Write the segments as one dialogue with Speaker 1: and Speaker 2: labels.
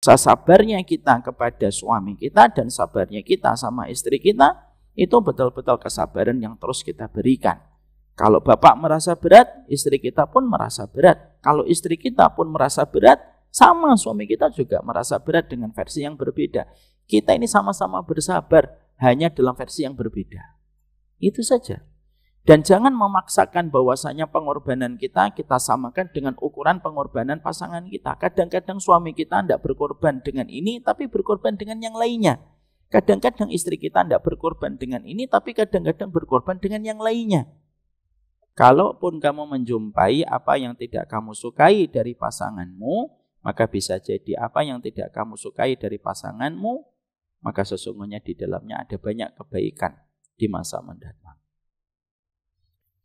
Speaker 1: Sabarnya kita kepada suami kita dan sabarnya kita sama istri kita, itu betul-betul kesabaran yang terus kita berikan. Kalau bapak merasa berat, istri kita pun merasa berat. Kalau istri kita pun merasa berat, sama suami kita juga merasa berat dengan versi yang berbeda. Kita ini sama-sama bersabar, hanya dalam versi yang berbeda. Itu saja. Dan jangan memaksakan bahwasanya pengorbanan kita samakan dengan ukuran pengorbanan pasangan kita. Kadang-kadang suami kita tidak berkorban dengan ini, tapi berkorban dengan yang lainnya. Kadang-kadang istri kita tidak berkorban dengan ini, tapi kadang-kadang berkorban dengan yang lainnya. Kalaupun kamu menjumpai apa yang tidak kamu sukai dari pasanganmu, maka bisa jadi apa yang tidak kamu sukai dari pasanganmu, maka sesungguhnya di dalamnya ada banyak kebaikan di masa mendatang.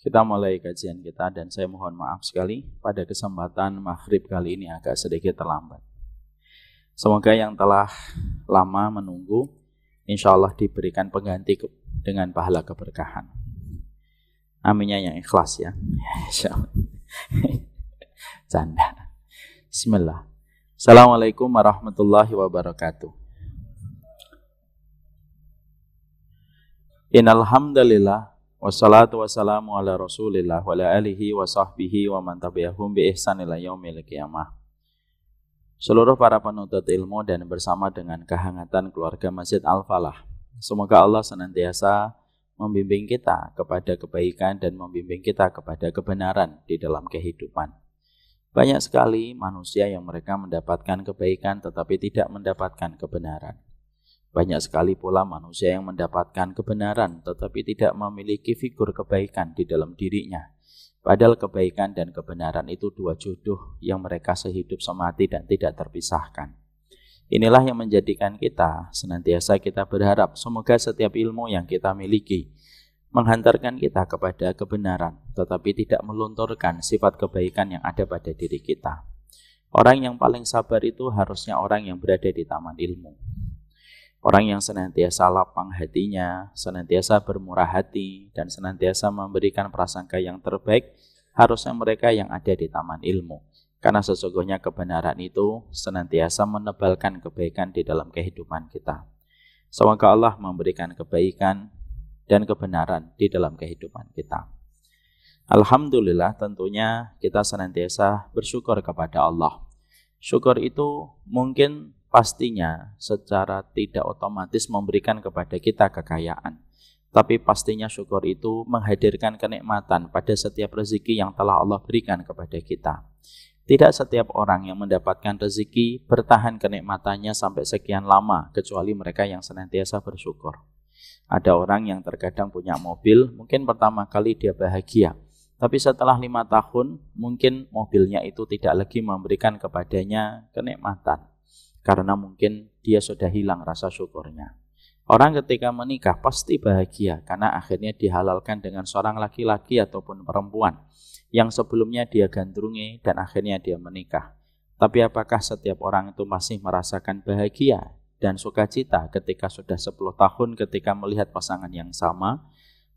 Speaker 1: Kita mulai kajian kita dan saya mohon maaf sekali pada kesempatan maghrib kali ini agak sedikit terlambat. Semoga yang telah lama menunggu insya Allah diberikan pengganti dengan pahala keberkahan. Aminnya yang ikhlas ya. Canda. Bismillah. Assalamualaikum warahmatullahi wabarakatuh. Innal hamdalillah wassalatu wassalamu ala rasulillah wa ala alihi wa sahbihi wa man tabi'ahum bi ihsan ila yaumil qiyamah. Seluruh para penuntut ilmu dan bersama dengan kehangatan keluarga Masjid Al-Falah, semoga Allah senantiasa membimbing kita kepada kebaikan dan membimbing kita kepada kebenaran di dalam kehidupan. Banyak sekali manusia yang mereka mendapatkan kebaikan tetapi tidak mendapatkan kebenaran. Banyak sekali pula manusia yang mendapatkan kebenaran tetapi tidak memiliki figur kebaikan di dalam dirinya. Padahal kebaikan dan kebenaran itu dua jodoh yang mereka sehidup semati dan tidak terpisahkan. Inilah yang menjadikan kita senantiasa kita berharap semoga setiap ilmu yang kita miliki menghantarkan kita kepada kebenaran tetapi tidak melunturkan sifat kebaikan yang ada pada diri kita. Orang yang paling sabar itu harusnya orang yang berada di taman ilmu. Orang yang senantiasa lapang hatinya, senantiasa bermurah hati, dan senantiasa memberikan prasangka yang terbaik, harusnya mereka yang ada di taman ilmu. Karena sesungguhnya kebenaran itu senantiasa menebalkan kebaikan di dalam kehidupan kita. Semoga Allah memberikan kebaikan dan kebenaran di dalam kehidupan kita. Alhamdulillah tentunya kita senantiasa bersyukur kepada Allah. Syukur itu mungkin pastinya secara tidak otomatis memberikan kepada kita kekayaan. Tapi pastinya syukur itu menghadirkan kenikmatan pada setiap rezeki yang telah Allah berikan kepada kita. Tidak setiap orang yang mendapatkan rezeki bertahan kenikmatannya sampai sekian lama, kecuali mereka yang senantiasa bersyukur. Ada orang yang terkadang punya mobil, mungkin pertama kali dia bahagia. Tapi setelah 5 tahun, mungkin mobilnya itu tidak lagi memberikan kepadanya kenikmatan. Karena mungkin dia sudah hilang rasa syukurnya. Orang ketika menikah pasti bahagia karena akhirnya dihalalkan dengan seorang laki-laki ataupun perempuan yang sebelumnya dia gandrungi dan akhirnya dia menikah. Tapi apakah setiap orang itu masih merasakan bahagia dan sukacita ketika sudah 10 tahun ketika melihat pasangan yang sama?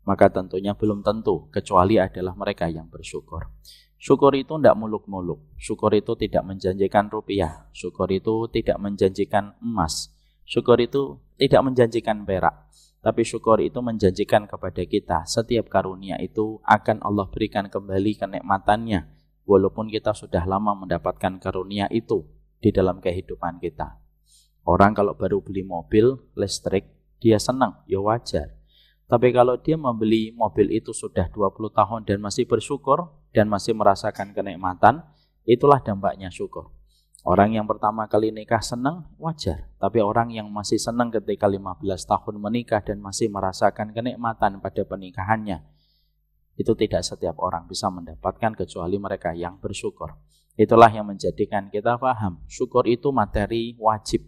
Speaker 1: Maka tentunya belum tentu, kecuali adalah mereka yang bersyukur. Syukur itu tidak muluk-muluk, syukur itu tidak menjanjikan rupiah, syukur itu tidak menjanjikan emas, syukur itu tidak menjanjikan perak, tapi syukur itu menjanjikan kepada kita setiap karunia itu akan Allah berikan kembali kenikmatannya, walaupun kita sudah lama mendapatkan karunia itu di dalam kehidupan kita. Orang kalau baru beli mobil listrik, dia senang, ya wajar. Tapi kalau dia membeli mobil itu sudah 20 tahun dan masih bersyukur dan masih merasakan kenikmatan, itulah dampaknya syukur. Orang yang pertama kali nikah senang, wajar. Tapi orang yang masih senang ketika 15 tahun menikah dan masih merasakan kenikmatan pada pernikahannya, itu tidak setiap orang bisa mendapatkan kecuali mereka yang bersyukur. Itulah yang menjadikan kita paham, syukur itu materi wajib,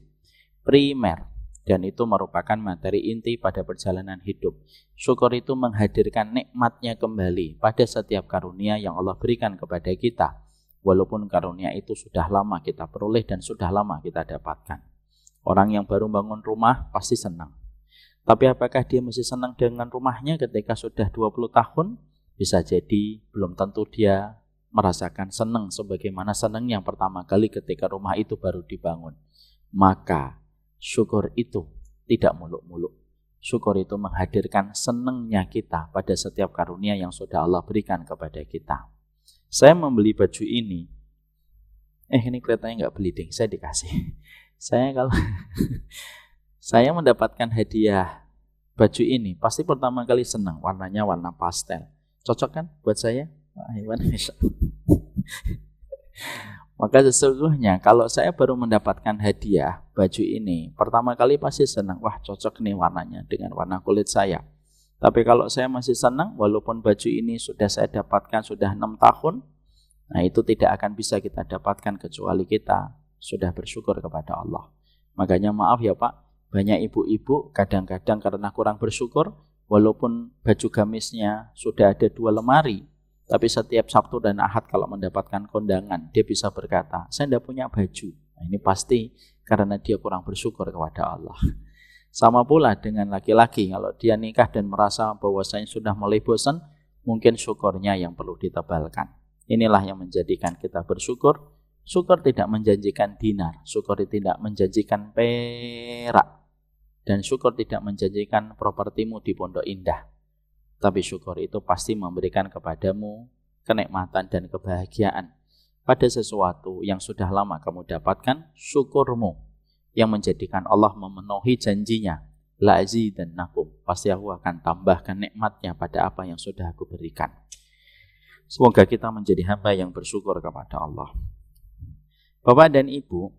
Speaker 1: primer. Dan itu merupakan materi inti pada perjalanan hidup. Syukur itu menghadirkan nikmatnya kembali pada setiap karunia yang Allah berikan kepada kita. Walaupun karunia itu sudah lama kita peroleh dan sudah lama kita dapatkan. Orang yang baru bangun rumah pasti senang. Tapi apakah dia masih senang dengan rumahnya ketika sudah 20 tahun? Bisa jadi belum tentu dia merasakan senang sebagaimana senang yang pertama kali ketika rumah itu baru dibangun. maka syukur itu tidak muluk-muluk. Syukur itu menghadirkan senangnya kita pada setiap karunia yang sudah Allah berikan kepada kita. Saya membeli baju ini. Ini kelihatannya nggak beli deh, saya dikasih. Saya kalau saya mendapatkan hadiah baju ini, pasti pertama kali senang. Warnanya warna pastel. Cocok kan buat saya? Maka sesungguhnya kalau saya baru mendapatkan hadiah baju ini, pertama kali pasti senang. Wah, cocok nih warnanya dengan warna kulit saya. Tapi kalau saya masih senang, walaupun baju ini sudah saya dapatkan sudah 6 tahun, nah itu tidak akan bisa kita dapatkan kecuali kita sudah bersyukur kepada Allah. Makanya maaf ya Pak, banyak ibu-ibu kadang-kadang karena kurang bersyukur, walaupun baju gamisnya sudah ada 2 lemari, tapi setiap Sabtu dan Ahad kalau mendapatkan kondangan, dia bisa berkata, saya tidak punya baju. Nah, ini pasti karena dia kurang bersyukur kepada Allah. Sama pula dengan laki-laki, kalau dia nikah dan merasa bahwasanya sudah mulai bosan, mungkin syukurnya yang perlu ditebalkan. Inilah yang menjadikan kita bersyukur. Syukur tidak menjanjikan dinar, syukur tidak menjanjikan perak, dan syukur tidak menjanjikan propertimu di Pondok Indah. Tapi syukur itu pasti memberikan kepadamu kenikmatan dan kebahagiaan pada sesuatu yang sudah lama kamu dapatkan. Syukurmu yang menjadikan Allah memenuhi janjinya, la azidannakum, pasti aku akan tambahkan nikmatnya pada apa yang sudah aku berikan. Semoga kita menjadi hamba yang bersyukur kepada Allah. Bapak dan Ibu,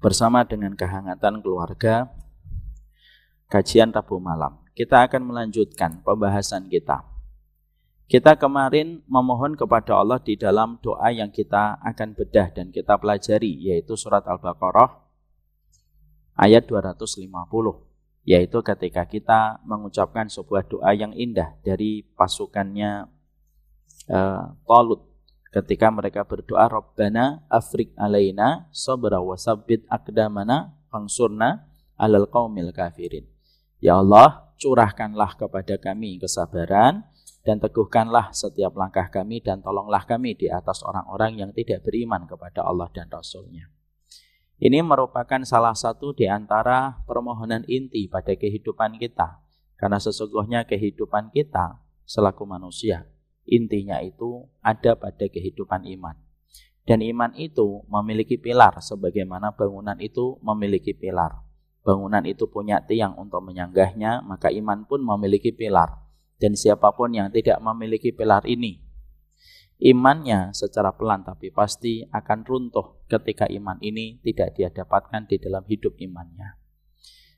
Speaker 1: bersama dengan kehangatan keluarga, kajian Rabu malam, kita akan melanjutkan pembahasan kita. Kita kemarin memohon kepada Allah di dalam doa yang kita akan bedah dan kita pelajari, yaitu surat Al-Baqarah ayat 250, yaitu ketika kita mengucapkan sebuah doa yang indah dari pasukannya Talut, ketika mereka berdoa, Rabbana afrik alaina sabra wa sabbit aqdamana fangsurna alal qaumil kafirin. Ya Allah, curahkanlah kepada kami kesabaran dan teguhkanlah setiap langkah kami dan tolonglah kami di atas orang-orang yang tidak beriman kepada Allah dan Rasul-Nya. Ini merupakan salah satu di antara permohonan inti pada kehidupan kita. Karena sesungguhnya kehidupan kita selaku manusia, intinya itu ada pada kehidupan iman. Dan iman itu memiliki pilar sebagaimana bangunan itu memiliki pilar. Bangunan itu punya tiang untuk menyanggahnya, maka iman pun memiliki pilar. Dan siapapun yang tidak memiliki pilar ini, imannya secara pelan tapi pasti akan runtuh ketika iman ini tidak dia dapatkan di dalam hidup imannya.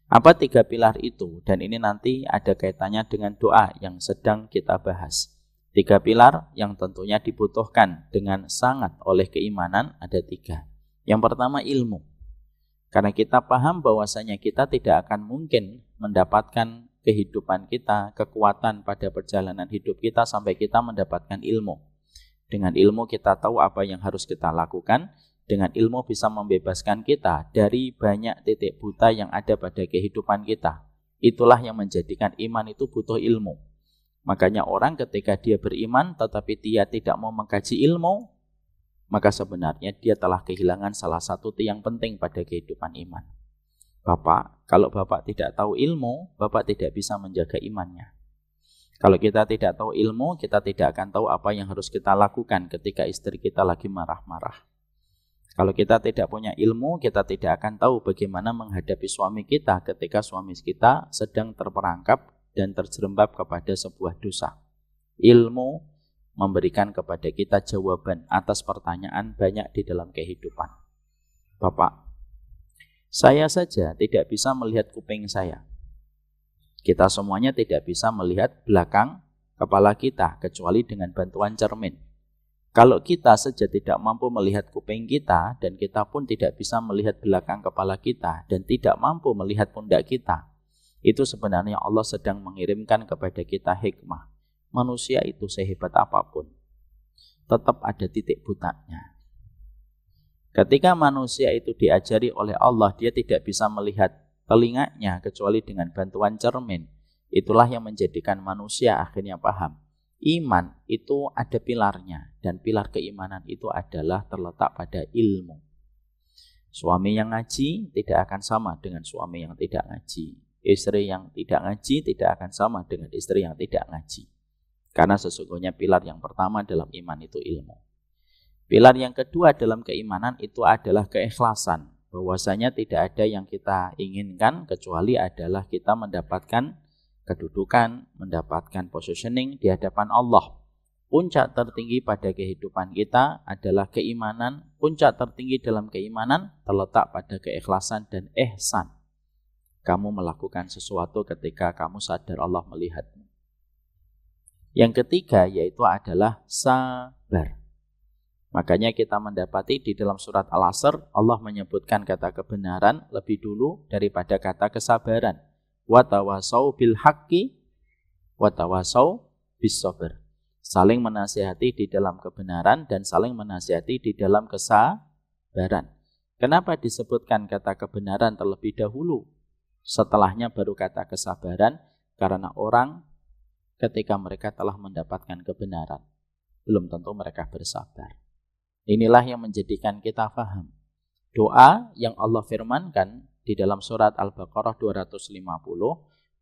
Speaker 1: Apa 3 pilar itu? Dan ini nanti ada kaitannya dengan doa yang sedang kita bahas. 3 pilar yang tentunya dibutuhkan dengan sangat oleh keimanan ada 3. Yang pertama ilmu. Karena kita paham bahwasanya kita tidak akan mungkin mendapatkan kehidupan kita, kekuatan pada perjalanan hidup kita sampai kita mendapatkan ilmu. Dengan ilmu kita tahu apa yang harus kita lakukan. Dengan ilmu bisa membebaskan kita dari banyak titik buta yang ada pada kehidupan kita. Itulah yang menjadikan iman itu butuh ilmu. Makanya orang ketika dia beriman tetapi dia tidak mau mengkaji ilmu, maka sebenarnya dia telah kehilangan salah satu tiang penting pada kehidupan iman. Bapak, kalau Bapak tidak tahu ilmu, Bapak tidak bisa menjaga imannya. Kalau kita tidak tahu ilmu, kita tidak akan tahu apa yang harus kita lakukan ketika istri kita lagi marah-marah. Kalau kita tidak punya ilmu, kita tidak akan tahu bagaimana menghadapi suami kita ketika suami kita sedang terperangkap dan terjerembab kepada sebuah dosa. Ilmu memberikan kepada kita jawaban atas pertanyaan banyak di dalam kehidupan. Bapak, saya saja tidak bisa melihat kuping saya. Kita semuanya tidak bisa melihat belakang kepala kita kecuali dengan bantuan cermin. Kalau kita saja tidak mampu melihat kuping kita dan kita pun tidak bisa melihat belakang kepala kita dan tidak mampu melihat pundak kita, itu sebenarnya Allah sedang mengirimkan kepada kita hikmah. Manusia itu sehebat apapun, tetap ada titik butanya. Ketika manusia itu diajari oleh Allah, dia tidak bisa melihat telinganya kecuali dengan bantuan cermin. Itulah yang menjadikan manusia akhirnya paham. Iman itu ada pilarnya, dan pilar keimanan itu adalah terletak pada ilmu. Suami yang ngaji tidak akan sama dengan suami yang tidak ngaji. Istri yang tidak ngaji tidak akan sama dengan istri yang tidak ngaji. Karena sesungguhnya pilar yang pertama dalam iman itu ilmu. Pilar yang kedua dalam keimanan itu adalah keikhlasan. Bahwasanya tidak ada yang kita inginkan kecuali adalah kita mendapatkan kedudukan, mendapatkan positioning di hadapan Allah. Puncak tertinggi pada kehidupan kita adalah keimanan. Puncak tertinggi dalam keimanan terletak pada keikhlasan dan ihsan. Kamu melakukan sesuatu ketika kamu sadar Allah melihatmu. Yang ketiga yaitu adalah sabar. Makanya kita mendapati di dalam surat Al-Asr Allah menyebutkan kata kebenaran lebih dulu daripada kata kesabaran. Wa tawasau bil haqqi wa tawasau bis sabr. Saling menasihati di dalam kebenaran dan saling menasihati di dalam kesabaran. Kenapa disebutkan kata kebenaran terlebih dahulu? Setelahnya baru kata kesabaran, karena orang ketika mereka telah mendapatkan kebenaran, belum tentu mereka bersabar. Inilah yang menjadikan kita paham. Doa yang Allah firmankan di dalam surat Al-Baqarah 250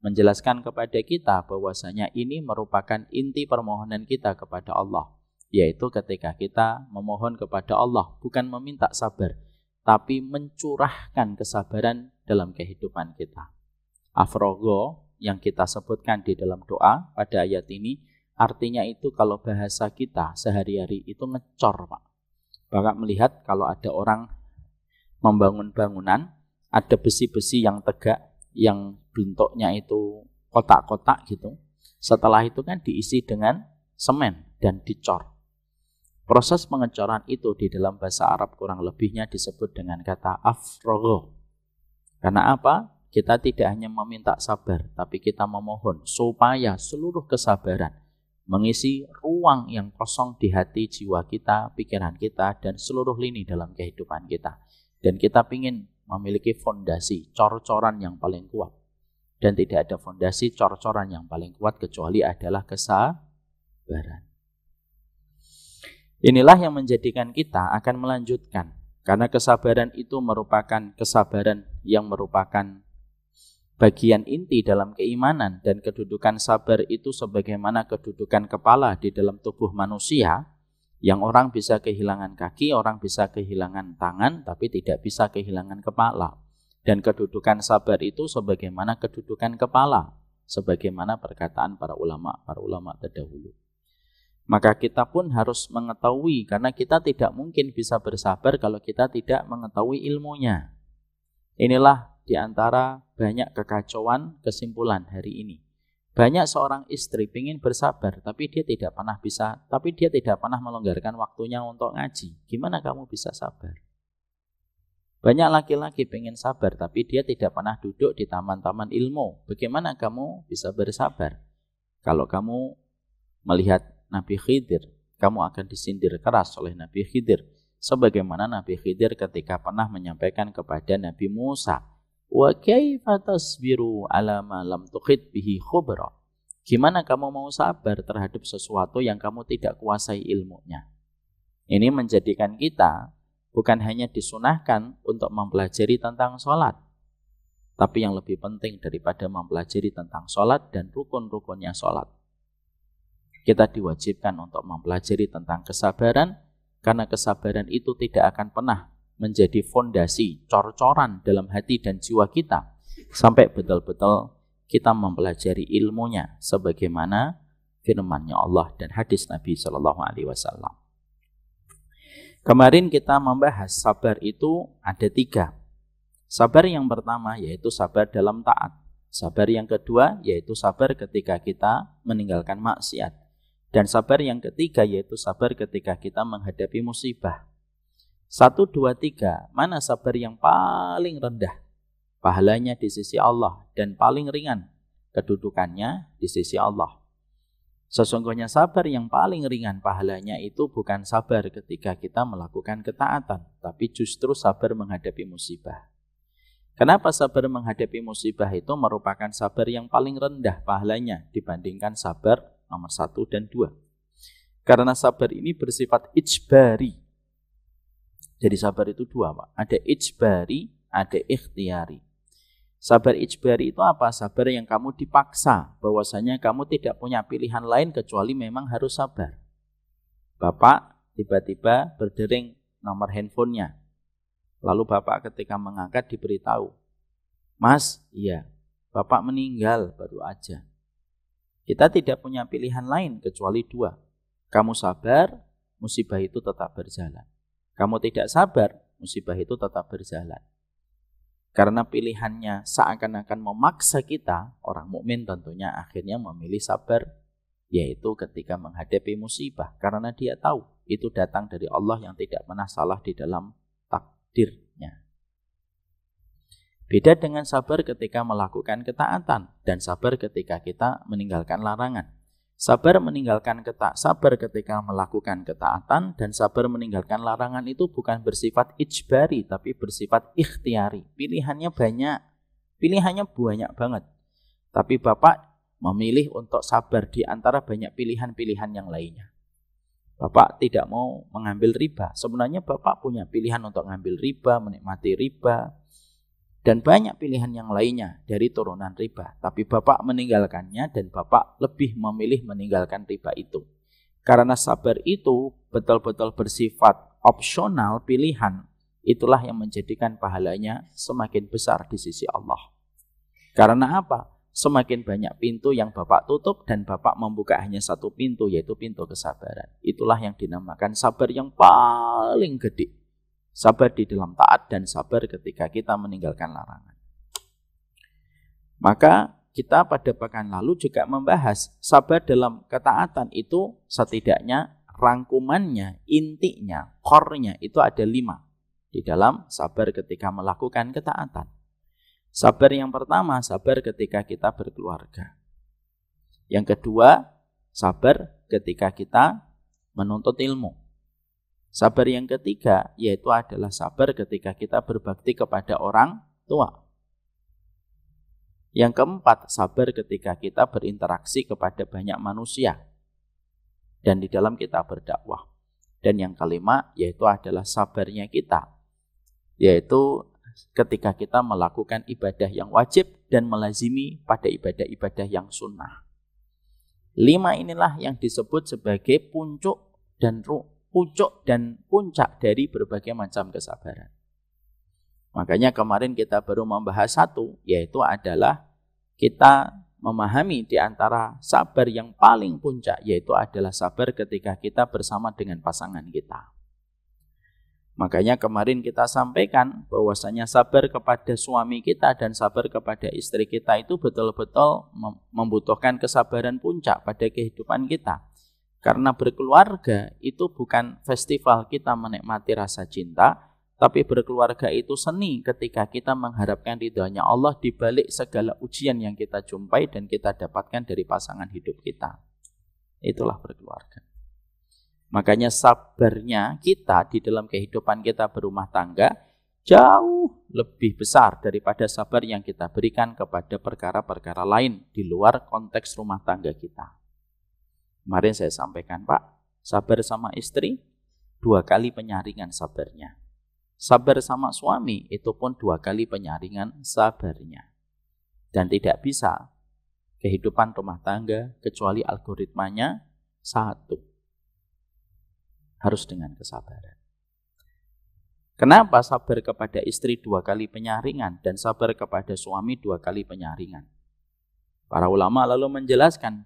Speaker 1: menjelaskan kepada kita bahwasanya ini merupakan inti permohonan kita kepada Allah, yaitu ketika kita memohon kepada Allah bukan meminta sabar, tapi mencurahkan kesabaran dalam kehidupan kita. Afrogo yang kita sebutkan di dalam doa pada ayat ini artinya itu kalau bahasa kita sehari-hari itu ngecor, Pak. Bapak melihat kalau ada orang membangun bangunan, ada besi-besi yang tegak, yang bentuknya itu kotak-kotak gitu. Setelah itu kan diisi dengan semen dan dicor. Proses pengecoran itu di dalam bahasa Arab kurang lebihnya disebut dengan kata afrogho. Karena apa? Kita tidak hanya meminta sabar, tapi kita memohon supaya seluruh kesabaran mengisi ruang yang kosong di hati, jiwa kita, pikiran kita, dan seluruh lini dalam kehidupan kita. Dan kita ingin memiliki fondasi, cor-coran yang paling kuat. Dan tidak ada fondasi cor-coran yang paling kuat kecuali adalah kesabaran. Inilah yang menjadikan kita akan melanjutkan. Karena kesabaran itu merupakan kesabaran yang merupakan bagian inti dalam keimanan. Dan kedudukan sabar itu sebagaimana kedudukan kepala di dalam tubuh manusia. Yang orang bisa kehilangan kaki, orang bisa kehilangan tangan, tapi tidak bisa kehilangan kepala. Dan kedudukan sabar itu sebagaimana kedudukan kepala, sebagaimana perkataan para ulama terdahulu. Maka kita pun harus mengetahui, karena kita tidak mungkin bisa bersabar kalau kita tidak mengetahui ilmunya. Inilah di antara banyak kekacauan kesimpulan hari ini. Banyak seorang istri ingin bersabar, tapi dia tidak pernah melonggarkan waktunya untuk ngaji. Gimana kamu bisa sabar? Banyak laki-laki pengen sabar, tapi dia tidak pernah duduk di taman-taman ilmu. Bagaimana kamu bisa bersabar? Kalau kamu melihat Nabi Khidir, kamu akan disindir keras oleh Nabi Khidir. Sebagaimana Nabi Khidir ketika pernah menyampaikan kepada Nabi Musa, wa kaifa tasbiru ala ma lam tukhit bihi khubra. Gimana kamu mau sabar terhadap sesuatu yang kamu tidak kuasai ilmunya? Ini menjadikan kita bukan hanya disunahkan untuk mempelajari tentang sholat, tapi yang lebih penting daripada mempelajari tentang sholat dan rukun-rukunnya sholat, kita diwajibkan untuk mempelajari tentang kesabaran, karena kesabaran itu tidak akan pernah menjadi fondasi, cor-coran dalam hati dan jiwa kita sampai betul-betul kita mempelajari ilmunya sebagaimana firman-Nya Allah dan hadis Nabi SAW. Kemarin kita membahas sabar itu ada 3. Sabar yang pertama yaitu sabar dalam taat. Sabar yang kedua yaitu sabar ketika kita meninggalkan maksiat. Dan sabar yang ketiga yaitu sabar ketika kita menghadapi musibah. 1, 2, 3, mana sabar yang paling rendah pahalanya di sisi Allah dan paling ringan kedudukannya di sisi Allah? Sesungguhnya sabar yang paling ringan pahalanya itu bukan sabar ketika kita melakukan ketaatan, tapi justru sabar menghadapi musibah. Kenapa sabar menghadapi musibah itu merupakan sabar yang paling rendah pahalanya dibandingkan sabar nomor 1 dan 2? Karena sabar ini bersifat ijbari. Jadi sabar itu dua, Pak. Ada ijbari, ada ikhtiyari. Sabar ijbari itu apa? Sabar yang kamu dipaksa, bahwasanya kamu tidak punya pilihan lain kecuali memang harus sabar. Bapak tiba-tiba berdering nomor handphonenya. Lalu bapak ketika mengangkat diberitahu, Mas, iya, bapak meninggal baru aja. Kita tidak punya pilihan lain kecuali dua. Kamu sabar, musibah itu tetap berjalan. Kamu tidak sabar, musibah itu tetap berjalan. Karena pilihannya seakan-akan memaksa kita, orang mukmin tentunya akhirnya memilih sabar, yaitu ketika menghadapi musibah. Karena dia tahu itu datang dari Allah yang tidak pernah salah di dalam takdirnya. Beda dengan sabar ketika melakukan ketaatan dan sabar ketika kita meninggalkan larangan. Sabar ketika melakukan ketaatan dan sabar meninggalkan larangan itu bukan bersifat ijbari tapi bersifat ikhtiari. Pilihannya banyak banget. Tapi Bapak memilih untuk sabar di antara banyak pilihan-pilihan yang lainnya. Bapak tidak mau mengambil riba. Sebenarnya Bapak punya pilihan untuk mengambil riba, menikmati riba, dan banyak pilihan yang lainnya dari turunan riba. Tapi Bapak meninggalkannya dan Bapak lebih memilih meninggalkan riba itu. Karena sabar itu betul-betul bersifat opsional, pilihan. Itulah yang menjadikan pahalanya semakin besar di sisi Allah. Karena apa? Semakin banyak pintu yang Bapak tutup dan Bapak membuka hanya satu pintu, yaitu pintu kesabaran. Itulah yang dinamakan sabar yang paling gede. Sabar di dalam taat dan sabar ketika kita meninggalkan larangan. Maka kita pada pekan lalu juga membahas sabar dalam ketaatan itu setidaknya rangkumannya, intinya, core-nya itu ada 5 di dalam sabar ketika melakukan ketaatan. Sabar yang pertama, sabar ketika kita berkeluarga. Yang kedua, sabar ketika kita menuntut ilmu. Sabar yang ketiga yaitu adalah sabar ketika kita berbakti kepada orang tua. Yang keempat, sabar ketika kita berinteraksi kepada banyak manusia dan di dalam kita berdakwah. Dan yang kelima yaitu adalah sabarnya kita, yaitu ketika kita melakukan ibadah yang wajib dan melazimi pada ibadah-ibadah yang sunnah. 5 inilah yang disebut sebagai puncak dan puncak dari berbagai macam kesabaran. Makanya kemarin kita baru membahas satu, yaitu adalah kita memahami di antara sabar yang paling puncak, yaitu adalah sabar ketika kita bersama dengan pasangan kita. Makanya kemarin kita sampaikan bahwasanya sabar kepada suami kita dan sabar kepada istri kita itu betul-betul membutuhkan kesabaran puncak pada kehidupan kita. Karena berkeluarga itu bukan festival kita menikmati rasa cinta, tapi berkeluarga itu seni ketika kita mengharapkan ridhonya Allah di balik segala ujian yang kita jumpai dan kita dapatkan dari pasangan hidup kita. Itulah berkeluarga. Makanya sabarnya kita di dalam kehidupan kita berumah tangga jauh lebih besar daripada sabar yang kita berikan kepada perkara-perkara lain di luar konteks rumah tangga kita. Kemarin saya sampaikan, Pak, sabar sama istri 2 kali penyaringan sabarnya. Sabar sama suami itu pun 2 kali penyaringan sabarnya. Dan tidak bisa kehidupan rumah tangga kecuali algoritmanya 1. Harus dengan kesabaran. Kenapa sabar kepada istri 2 kali penyaringan dan sabar kepada suami 2 kali penyaringan? Para ulama lalu menjelaskan,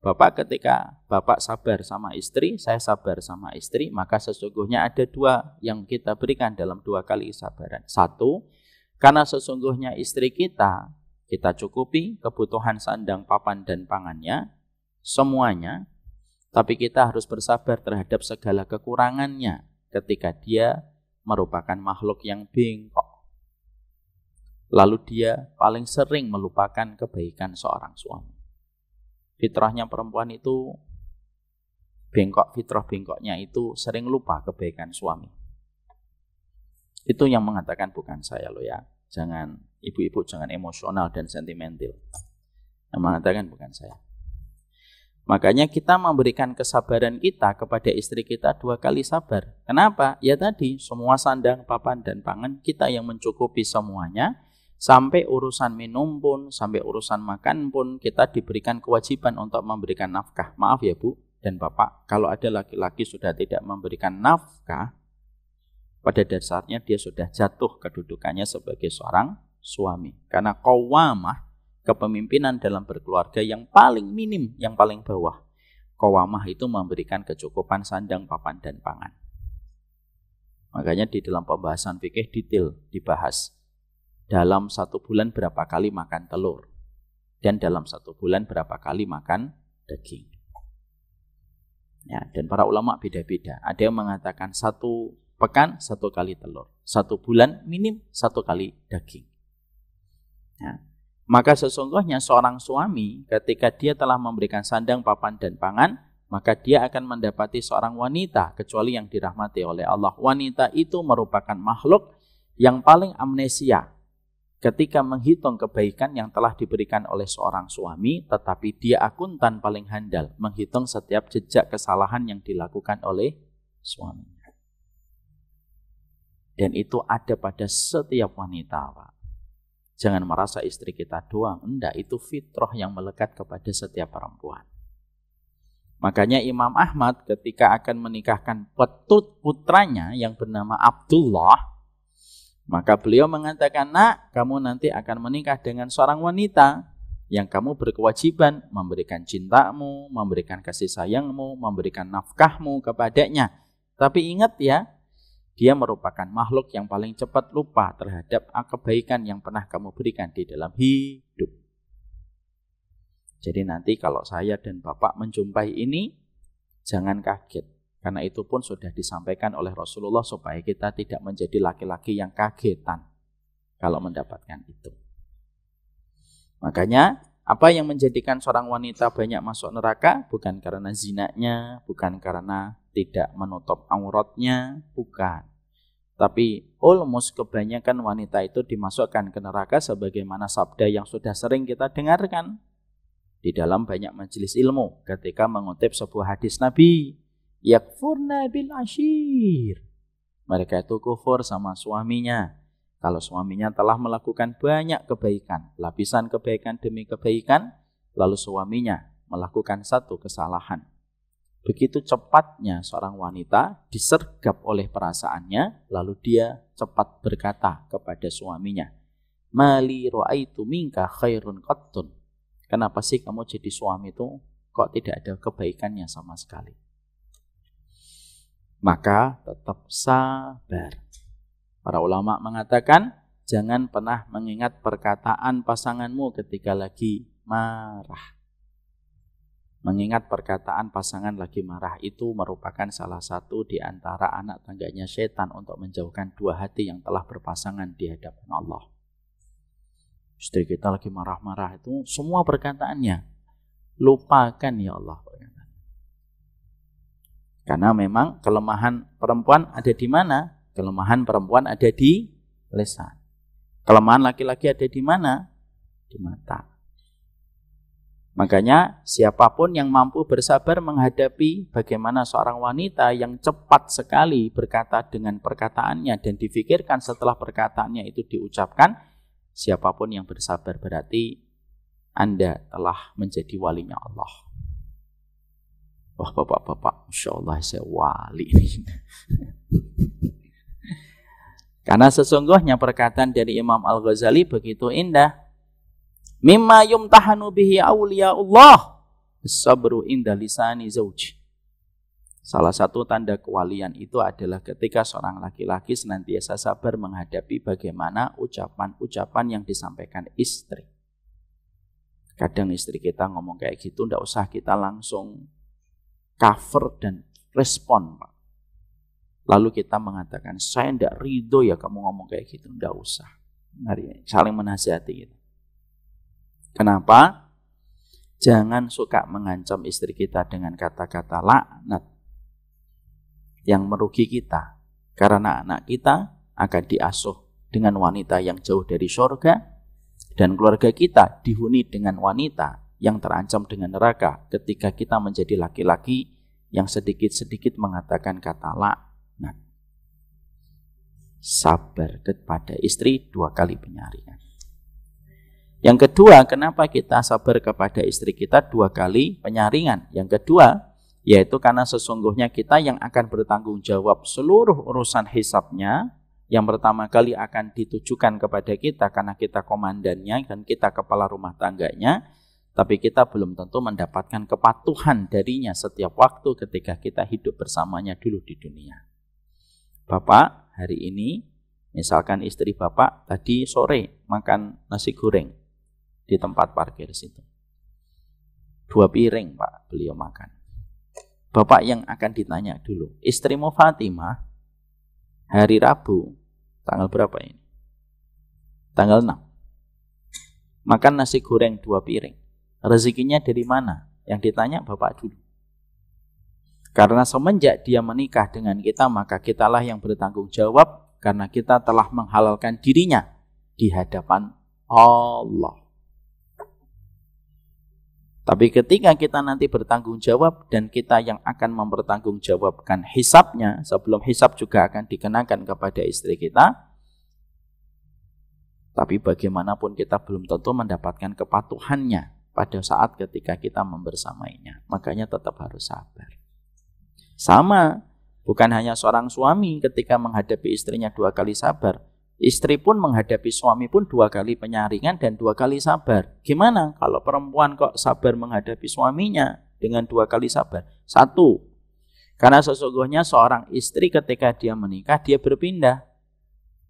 Speaker 1: Bapak ketika Bapak sabar sama istri, saya sabar sama istri, maka sesungguhnya ada 2 yang kita berikan dalam 2 kali kesabaran. 1, karena sesungguhnya istri kita cukupi kebutuhan sandang, papan, dan pangannya, semuanya, tapi kita harus bersabar terhadap segala kekurangannya ketika dia merupakan makhluk yang bengkok. Lalu dia paling sering melupakan kebaikan seorang suami. Fitrahnya perempuan itu bengkok, fitrah bengkoknya itu sering lupa kebaikan suami. Itu yang mengatakan bukan saya loh ya. Jangan, ibu-ibu jangan emosional dan sentimental. Yang mengatakan bukan saya. Makanya kita memberikan kesabaran kita kepada istri kita 2 kali sabar. Kenapa? Ya tadi, semua sandang, papan, dan pangan kita yang mencukupi semuanya. Sampai urusan minum pun, sampai urusan makan pun, kita diberikan kewajiban untuk memberikan nafkah. Maaf ya Bu dan Bapak, kalau ada laki-laki sudah tidak memberikan nafkah, pada dasarnya dia sudah jatuh kedudukannya sebagai seorang suami. Karena qawwamah, kepemimpinan dalam berkeluarga yang paling minim, yang paling bawah. Qawwamah itu memberikan kecukupan sandang, papan, dan pangan. Makanya di dalam pembahasan fikih detail dibahas. Dalam 1 bulan berapa kali makan telur. Dan dalam 1 bulan berapa kali makan daging. Ya, dan para ulama beda-beda. Ada yang mengatakan 1 pekan 1 kali telur. 1 bulan minim 1 kali daging. Ya. Maka sesungguhnya seorang suami ketika dia telah memberikan sandang, papan, dan pangan, maka dia akan mendapati seorang wanita, kecuali yang dirahmati oleh Allah. Wanita itu merupakan makhluk yang paling amnesia ketika menghitung kebaikan yang telah diberikan oleh seorang suami, tetapi dia akuntan paling handal menghitung setiap jejak kesalahan yang dilakukan oleh suami. Dan itu ada pada setiap wanita, Pak. Jangan merasa istri kita doang. Enggak, itu fitrah yang melekat kepada setiap perempuan. Makanya Imam Ahmad ketika akan menikahkan putranya yang bernama Abdullah, maka beliau mengatakan, nak, kamu nanti akan menikah dengan seorang wanita yang kamu berkewajiban memberikan cintamu, memberikan kasih sayangmu, memberikan nafkahmu kepadanya. Tapi ingat ya, dia merupakan makhluk yang paling cepat lupa terhadap kebaikan yang pernah kamu berikan di dalam hidup. Jadi nanti kalau saya dan Bapak menjumpai ini, jangan kaget. Karena itu pun sudah disampaikan oleh Rasulullah supaya kita tidak menjadi laki-laki yang kagetan kalau mendapatkan itu. Makanya apa yang menjadikan seorang wanita banyak masuk neraka? Bukan karena zinanya, bukan karena tidak menutup auratnya, bukan. Tapi almost kebanyakan wanita itu dimasukkan ke neraka sebagaimana sabda yang sudah sering kita dengarkan di dalam banyak majelis ilmu ketika mengutip sebuah hadis Nabi. Yakfurna bil ashir. Mereka itu kufur sama suaminya. Kalau suaminya telah melakukan banyak kebaikan, lapisan kebaikan demi kebaikan, lalu suaminya melakukan satu kesalahan. Begitu cepatnya seorang wanita disergap oleh perasaannya, lalu dia cepat berkata kepada suaminya, Mali ra'aitu minka khairun qattun. Kenapa sih kamu jadi suami itu kok tidak ada kebaikannya sama sekali? Maka tetap sabar. Para ulama mengatakan, jangan pernah mengingat perkataan pasanganmu ketika lagi marah. Mengingat perkataan pasangan lagi marah itu merupakan salah satu di antara anak tangganya setan untuk menjauhkan 2 hati yang telah berpasangan di hadapan Allah. Istri kita lagi marah-marah itu semua perkataannya lupakan ya Allah. Karena memang kelemahan perempuan ada di mana? Kelemahan perempuan ada di lisan. Kelemahan laki-laki ada di mana? Di mata. Makanya siapapun yang mampu bersabar menghadapi bagaimana seorang wanita yang cepat sekali berkata dengan perkataannya dan difikirkan setelah perkataannya itu diucapkan, siapapun yang bersabar berarti Anda telah menjadi walinya Allah. Wah bapak-bapak, Masya Allah saya wali ini. Karena sesungguhnya perkataan dari Imam Al-Ghazali begitu indah. Mimma yumtahanu bihi awliyaullah as-sabru inda lisani zawj. Salah satu tanda kewalian itu adalah ketika seorang laki-laki senantiasa sabar menghadapi bagaimana ucapan-ucapan yang disampaikan istri. Kadang istri kita ngomong kayak gitu, tidak usah kita langsung cover dan respon, Pak. Lalu kita mengatakan, saya tidak ridho ya kamu ngomong kayak gitu. Tidak usah. Mari saling menasihati gitu. Kenapa? Jangan suka mengancam istri kita dengan kata-kata laknat yang merugi kita. Karena anak kita akan diasuh dengan wanita yang jauh dari surga, dan keluarga kita dihuni dengan wanita yang terancam dengan neraka ketika kita menjadi laki-laki yang sedikit-sedikit mengatakan kata laknat. Sabar kepada istri 2 kali penyaringan. Yang kedua, kenapa kita sabar kepada istri kita 2 kali penyaringan? Yang kedua, yaitu karena sesungguhnya kita yang akan bertanggung jawab seluruh urusan hisabnya. Yang pertama kali akan ditujukan kepada kita karena kita komandannya dan kita kepala rumah tangganya. Tapi kita belum tentu mendapatkan kepatuhan darinya setiap waktu ketika kita hidup bersamanya dulu di dunia. Bapak, hari ini misalkan istri bapak tadi sore makan nasi goreng di tempat parkir situ. 2 piring Pak beliau makan. Bapak yang akan ditanya dulu, istrimu Fatimah hari Rabu, tanggal berapa ini? Tanggal 6. Makan nasi goreng 2 piring. Rezekinya dari mana? Yang ditanya bapak dulu. Karena semenjak dia menikah dengan kita, maka kitalah yang bertanggung jawab karena kita telah menghalalkan dirinya di hadapan Allah. Tapi ketika kita nanti bertanggung jawab dan kita yang akan mempertanggungjawabkan hisabnya, sebelum hisab juga akan dikenakan kepada istri kita. Tapi bagaimanapun kita belum tentu mendapatkan kepatuhannya pada saat ketika kita membersamainya. Makanya tetap harus sabar. Sama, bukan hanya seorang suami ketika menghadapi istrinya 2 kali sabar. Istri pun menghadapi suami pun 2 kali penyaringan dan 2 kali sabar. Gimana kalau perempuan kok sabar menghadapi suaminya dengan 2 kali sabar? 1, karena sesungguhnya seorang istri ketika dia menikah, dia berpindah.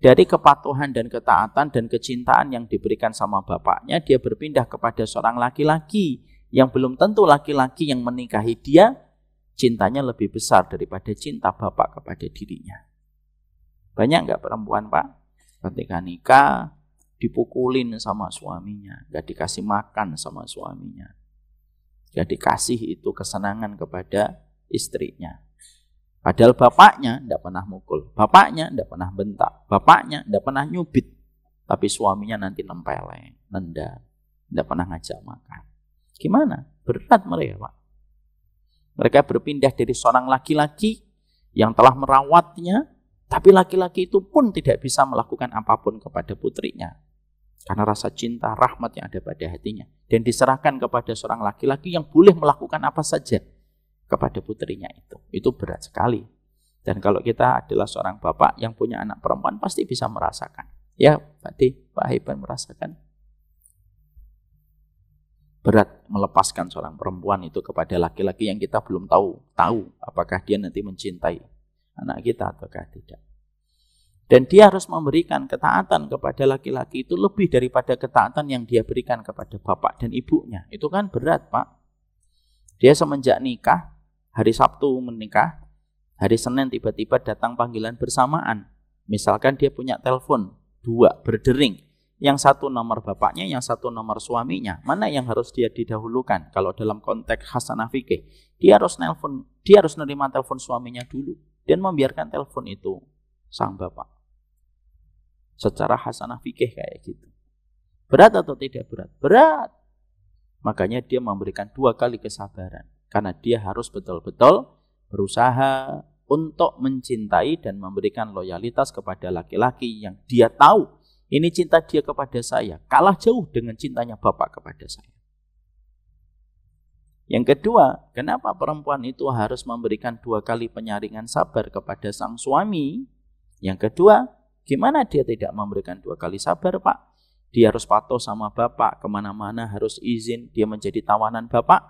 Speaker 1: Dari kepatuhan dan ketaatan dan kecintaan yang diberikan sama bapaknya, dia berpindah kepada seorang laki-laki yang belum tentu laki-laki yang menikahi dia, cintanya lebih besar daripada cinta bapak kepada dirinya. Banyak nggak perempuan Pak? Ketika nikah, dipukulin sama suaminya, gak dikasih makan sama suaminya, gak dikasih itu kesenangan kepada istrinya. Padahal bapaknya tidak pernah mukul, bapaknya tidak pernah bentak, bapaknya tidak pernah nyubit, tapi suaminya nanti nempeleng, nendang, tidak pernah ngajak makan. Gimana? Berat mereka Pak. Mereka berpindah dari seorang laki-laki yang telah merawatnya, tapi laki-laki itu pun tidak bisa melakukan apapun kepada putrinya. Karena rasa cinta, rahmat yang ada pada hatinya. Dan diserahkan kepada seorang laki-laki yang boleh melakukan apa saja kepada putrinya itu. Itu berat sekali. Dan kalau kita adalah seorang bapak yang punya anak perempuan, pasti bisa merasakan. Ya, Pak Haiban merasakan. Berat melepaskan seorang perempuan itu kepada laki-laki yang kita belum tahu apakah dia nanti mencintai anak kita ataukah tidak. Dan dia harus memberikan ketaatan kepada laki-laki itu lebih daripada ketaatan yang dia berikan kepada bapak dan ibunya. Itu kan berat Pak. Dia semenjak nikah, hari Sabtu menikah, hari Senin tiba-tiba datang panggilan bersamaan. Misalkan dia punya telepon 2 berdering. Yang 1 nomor bapaknya, yang 1 nomor suaminya. Mana yang harus dia didahulukan? Kalau dalam konteks hasanah fikih, dia harus nerima telepon suaminya dulu. Dan membiarkan telepon itu sang bapak. Secara hasanah fikih kayak gitu. Berat atau tidak berat? Berat. Makanya dia memberikan 2 kali kesabaran. Karena dia harus betul-betul berusaha untuk mencintai dan memberikan loyalitas kepada laki-laki yang dia tahu ini cinta dia kepada saya kalah jauh dengan cintanya bapak kepada saya. Yang kedua, kenapa perempuan itu harus memberikan 2 kali penyaringan sabar kepada sang suami? Yang kedua, gimana dia tidak memberikan 2 kali sabar Pak? Dia harus patuh sama bapak, kemana-mana harus izin, dia menjadi tawanan bapak.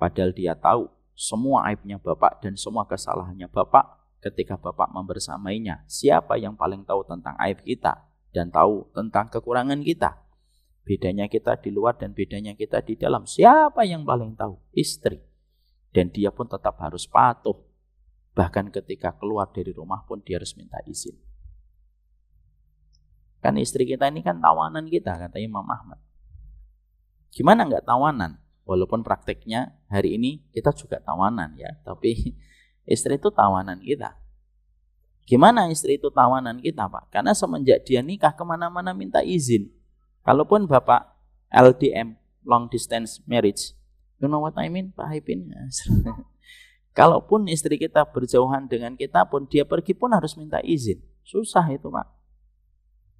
Speaker 1: Padahal dia tahu semua aibnya bapak dan semua kesalahannya bapak ketika bapak membersamainya. Siapa yang paling tahu tentang aib kita dan tahu tentang kekurangan kita? Bedanya kita di luar dan bedanya kita di dalam. Siapa yang paling tahu? Istri. Dan dia pun tetap harus patuh. Bahkan ketika keluar dari rumah pun dia harus minta izin. Kan istri kita ini kan tawanan kita, kata Imam Ahmad. Gimana enggak tawanan? Walaupun prakteknya hari ini kita juga tawanan ya. Tapi istri itu tawanan kita. Gimana istri itu tawanan kita Pak? Karena semenjak dia nikah kemana-mana minta izin. Kalaupun bapak LDM, long distance marriage. You know what I mean, Pak Haipin? Kalaupun istri kita berjauhan dengan kita pun, dia pergi pun harus minta izin. Susah itu, Pak.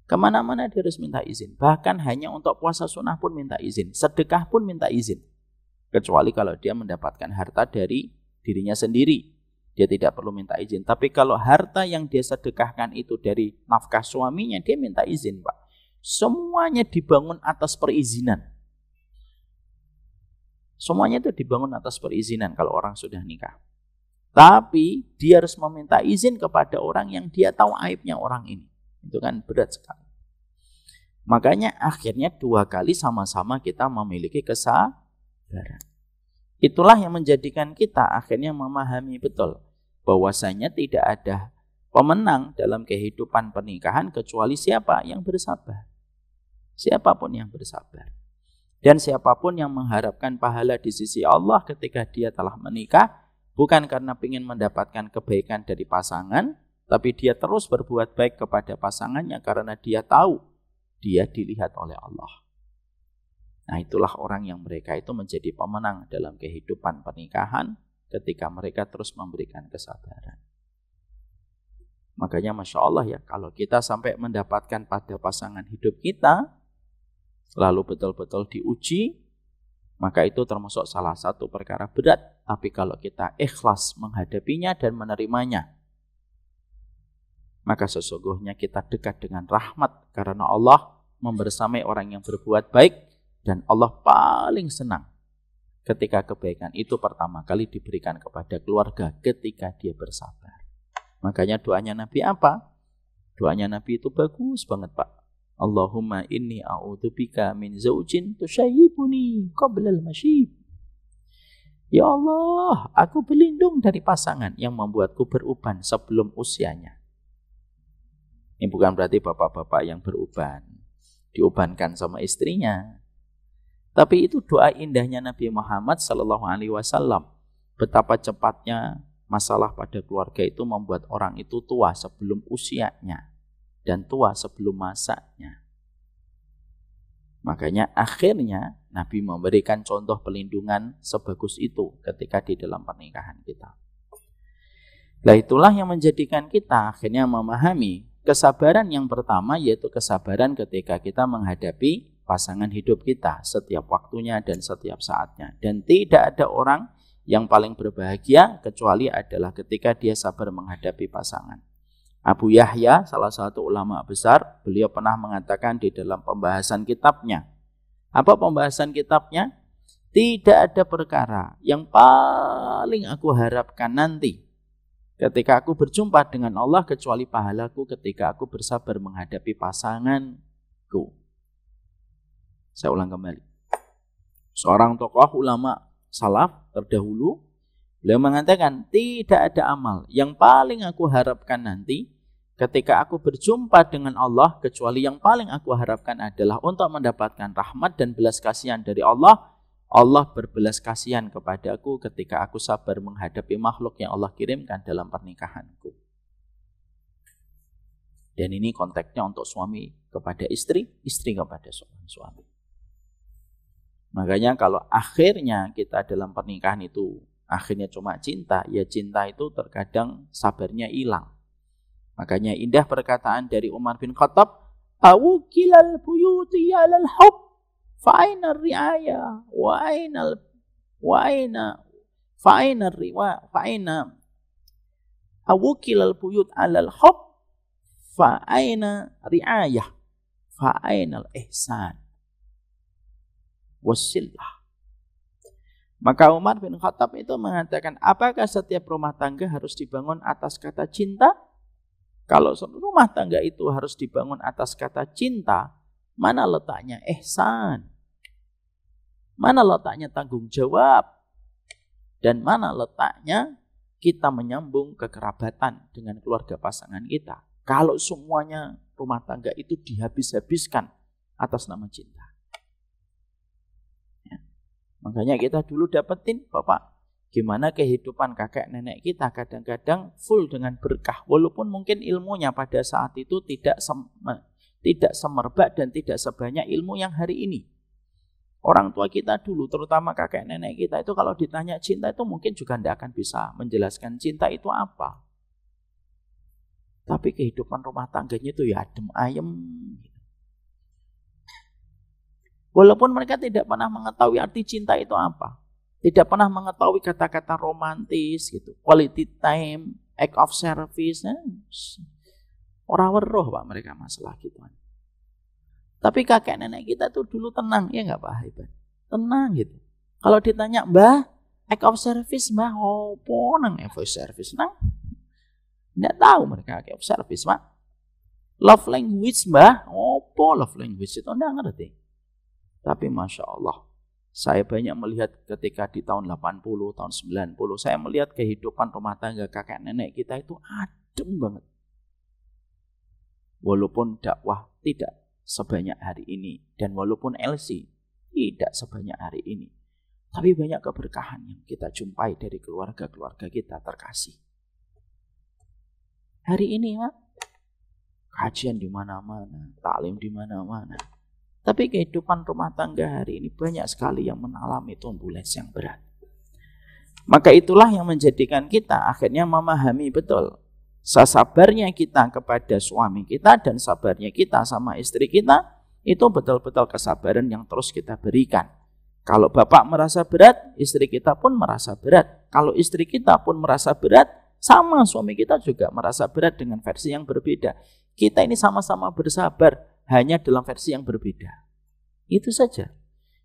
Speaker 1: Kemana-mana dia harus minta izin. Bahkan hanya untuk puasa sunnah pun minta izin. Sedekah pun minta izin. Kecuali kalau dia mendapatkan harta dari dirinya sendiri, dia tidak perlu minta izin. Tapi kalau harta yang dia sedekahkan itu dari nafkah suaminya, dia minta izin, Pak. Semuanya dibangun atas perizinan. Semuanya itu dibangun atas perizinan kalau orang sudah nikah. Tapi dia harus meminta izin kepada orang yang dia tahu aibnya orang ini. Itu kan berat sekali. Makanya akhirnya 2 kali sama-sama kita memiliki kesabaran. Itulah yang menjadikan kita akhirnya memahami betul bahwasanya tidak ada pemenang dalam kehidupan pernikahan kecuali siapa yang bersabar. Siapapun yang bersabar. Dan siapapun yang mengharapkan pahala di sisi Allah ketika dia telah menikah, bukan karena ingin mendapatkan kebaikan dari pasangan, tapi dia terus berbuat baik kepada pasangannya karena dia tahu dia dilihat oleh Allah. Nah, itulah orang yang mereka itu menjadi pemenang dalam kehidupan pernikahan ketika mereka terus memberikan kesabaran. Makanya Masya Allah ya, kalau kita sampai mendapatkan pada pasangan hidup kita, lalu betul-betul diuji, maka itu termasuk salah satu perkara berat. Tapi kalau kita ikhlas menghadapinya dan menerimanya, maka sesungguhnya kita dekat dengan rahmat. Karena Allah membersamai orang yang berbuat baik, dan Allah paling senang ketika kebaikan itu pertama kali diberikan kepada keluarga ketika dia bersabar. Makanya doanya Nabi apa? Doanya Nabi itu bagus banget, Pak. Allahumma inni a'udzubika min zaujin tusyayyibuni qabla al-masyib. Ya Allah, aku berlindung dari pasangan yang membuatku beruban sebelum usianya. Ini bukan berarti bapak-bapak yang beruban diubankan sama istrinya. Tapi itu doa indahnya Nabi Muhammad SAW. Betapa cepatnya masalah pada keluarga itu membuat orang itu tua sebelum usianya dan tua sebelum masanya. Makanya akhirnya Nabi memberikan contoh pelindungan sebagus itu ketika di dalam pernikahan kita. Nah, itulah yang menjadikan kita akhirnya memahami kesabaran yang pertama, yaitu kesabaran ketika kita menghadapi pasangan hidup kita setiap waktunya dan setiap saatnya. Dan tidak ada orang yang paling berbahagia kecuali adalah ketika dia sabar menghadapi pasangan. Abu Yahya, salah satu ulama besar, beliau pernah mengatakan di dalam pembahasan kitabnya. Apa pembahasan kitabnya? Tidak ada perkara yang paling aku harapkan nanti ketika aku berjumpa dengan Allah kecuali pahalaku ketika aku bersabar menghadapi pasanganku. Saya ulang kembali. Seorang tokoh ulama salaf terdahulu, beliau mengatakan, tidak ada amal yang paling aku harapkan nanti ketika aku berjumpa dengan Allah kecuali yang paling aku harapkan adalah untuk mendapatkan rahmat dan belas kasihan dari Allah. Allah berbelas kasihan kepadaku ketika aku sabar menghadapi makhluk yang Allah kirimkan dalam pernikahanku. Dan ini konteksnya untuk suami kepada istri, istri kepada seorang suami. Makanya kalau akhirnya kita dalam pernikahan itu akhirnya cuma cinta, ya cinta itu terkadang sabarnya hilang. Makanya indah perkataan dari Umar bin Khattab, awukilal buyuti alal hub, fa'ainar ri'aya, awukilal buyut alal hub, fa'aina ri'ayah, fa'ainal ihsan. Wasillah. Maka Umar bin Khattab itu mengatakan, apakah setiap rumah tangga harus dibangun atas kata cinta? Kalau rumah tangga itu harus dibangun atas kata cinta, mana letaknya ihsan? Mana letaknya tanggung jawab? Dan mana letaknya kita menyambung kekerabatan dengan keluarga pasangan kita? Kalau semuanya rumah tangga itu dihabis-habiskan atas nama cinta. Makanya kita dulu dapetin, Bapak, gimana kehidupan kakek nenek kita kadang-kadang full dengan berkah. Walaupun mungkin ilmunya pada saat itu tidak semerbak dan tidak sebanyak ilmu yang hari ini. Orang tua kita dulu, terutama kakek nenek kita itu kalau ditanya cinta itu mungkin juga tidak akan bisa menjelaskan cinta itu apa. Tapi kehidupan rumah tangganya itu ya adem ayem. Walaupun mereka tidak pernah mengetahui arti cinta itu apa. Tidak pernah mengetahui kata-kata romantis gitu. Quality time, act of service. Orang weruh Pak mereka masalah gitu. Tapi kakek nenek kita tuh dulu tenang, ya nggak Pak Haiban? Tenang gitu. Kalau ditanya, Mbah, act of service, Mbah, opo nang act of service nang? Nggak tahu mereka act of service, Pak. Love language, Mbah, opo love language itu nggak ngerti. Tapi Masya Allah, saya banyak melihat ketika di tahun 80, tahun 90, saya melihat kehidupan rumah tangga kakek nenek kita itu adem banget. Walaupun dakwah tidak sebanyak hari ini, dan walaupun LC tidak sebanyak hari ini, tapi banyak keberkahan yang kita jumpai dari keluarga-keluarga kita terkasih. Hari ini Pak, kajian di mana-mana, taklim di mana-mana, tapi kehidupan rumah tangga hari ini banyak sekali yang mengalami turbulens yang berat. Maka itulah yang menjadikan kita akhirnya memahami betul sabarnya kita kepada suami kita dan sabarnya kita sama istri kita itu betul-betul kesabaran yang terus kita berikan. Kalau bapak merasa berat, istri kita pun merasa berat. Kalau istri kita pun merasa berat, sama suami kita juga merasa berat dengan versi yang berbeda. Kita ini sama-sama bersabar, hanya dalam versi yang berbeda. Itu saja.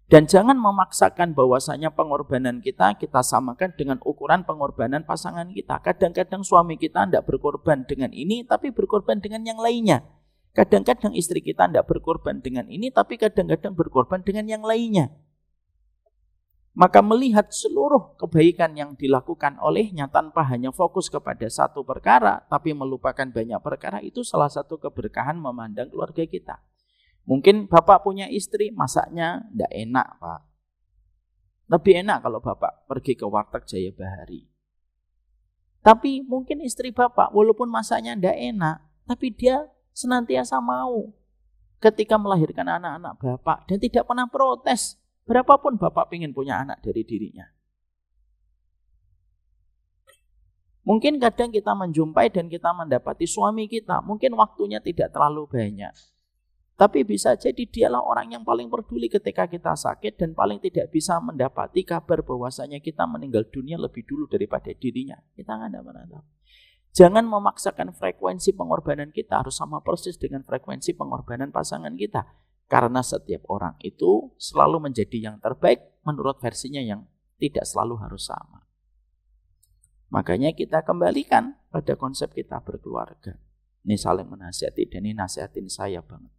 Speaker 1: Dan jangan memaksakan bahwasanya pengorbanan kita samakan dengan ukuran pengorbanan pasangan kita. Kadang-kadang suami kita tidak berkorban dengan ini, tapi berkorban dengan yang lainnya. Kadang-kadang istri kita tidak berkorban dengan ini, tapi kadang-kadang berkorban dengan yang lainnya. Maka melihat seluruh kebaikan yang dilakukan olehnya tanpa hanya fokus kepada satu perkara, tapi melupakan banyak perkara, itu salah satu keberkahan memandang keluarga kita. Mungkin bapak punya istri, masaknya tidak enak Pak. Lebih enak kalau bapak pergi ke warteg Jaya Bahari. Tapi mungkin istri bapak walaupun masaknya tidak enak, tapi dia senantiasa mau ketika melahirkan anak-anak bapak dan tidak pernah protes. Berapapun bapak ingin punya anak dari dirinya. Mungkin kadang kita menjumpai dan kita mendapati suami kita, mungkin waktunya tidak terlalu banyak. Tapi bisa jadi dialah orang yang paling peduli ketika kita sakit dan paling tidak bisa mendapati kabar bahwasanya kita meninggal dunia lebih dulu daripada dirinya. Kita nggak pernah tahu. Jangan memaksakan frekuensi pengorbanan kita harus sama persis dengan frekuensi pengorbanan pasangan kita. Karena setiap orang itu selalu menjadi yang terbaik menurut versinya yang tidak selalu harus sama. Makanya kita kembalikan pada konsep kita berkeluarga. Ini saling menasihati dan ini nasihatin saya banget.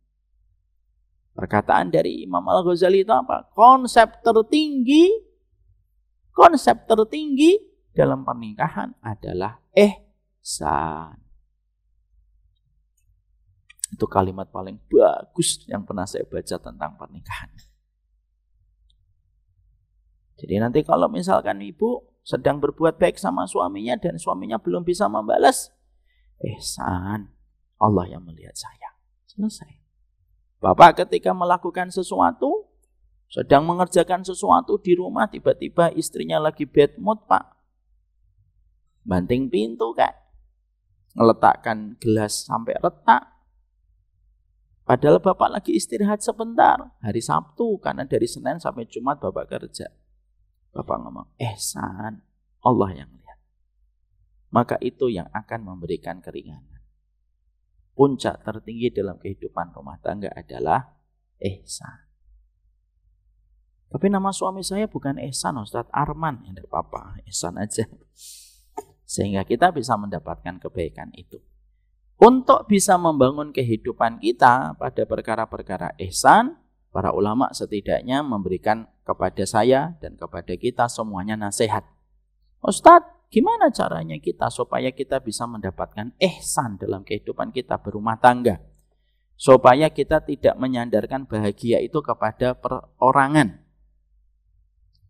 Speaker 1: Perkataan dari Imam Al-Ghazali itu apa? Konsep tertinggi dalam pernikahan adalah ihsan. Itu kalimat paling bagus yang pernah saya baca tentang pernikahan. Jadi nanti kalau misalkan ibu sedang berbuat baik sama suaminya dan suaminya belum bisa membalas, ihsan, Allah yang melihat saya. Selesai. Bapak ketika melakukan sesuatu, sedang mengerjakan sesuatu di rumah, tiba-tiba istrinya lagi bad mood Pak. Banting pintu Kak. Ngeletakkan gelas sampai retak. Padahal Bapak lagi istirahat sebentar. Hari Sabtu, karena dari Senin sampai Jumat Bapak kerja. Bapak ngomong, ihsan, Allah yang lihat. Maka itu yang akan memberikan keringanan. Puncak tertinggi dalam kehidupan rumah tangga adalah ihsan. Tapi nama suami saya bukan Ihsan, Ustadz Arman. Ya tidak apa-apa, Ihsan aja. Sehingga kita bisa mendapatkan kebaikan itu. Untuk bisa membangun kehidupan kita pada perkara-perkara ihsan, para ulama setidaknya memberikan kepada saya dan kepada kita semuanya nasihat. Ustadz, gimana caranya kita supaya kita bisa mendapatkan ihsan dalam kehidupan kita berumah tangga? Supaya kita tidak menyandarkan bahagia itu kepada perorangan.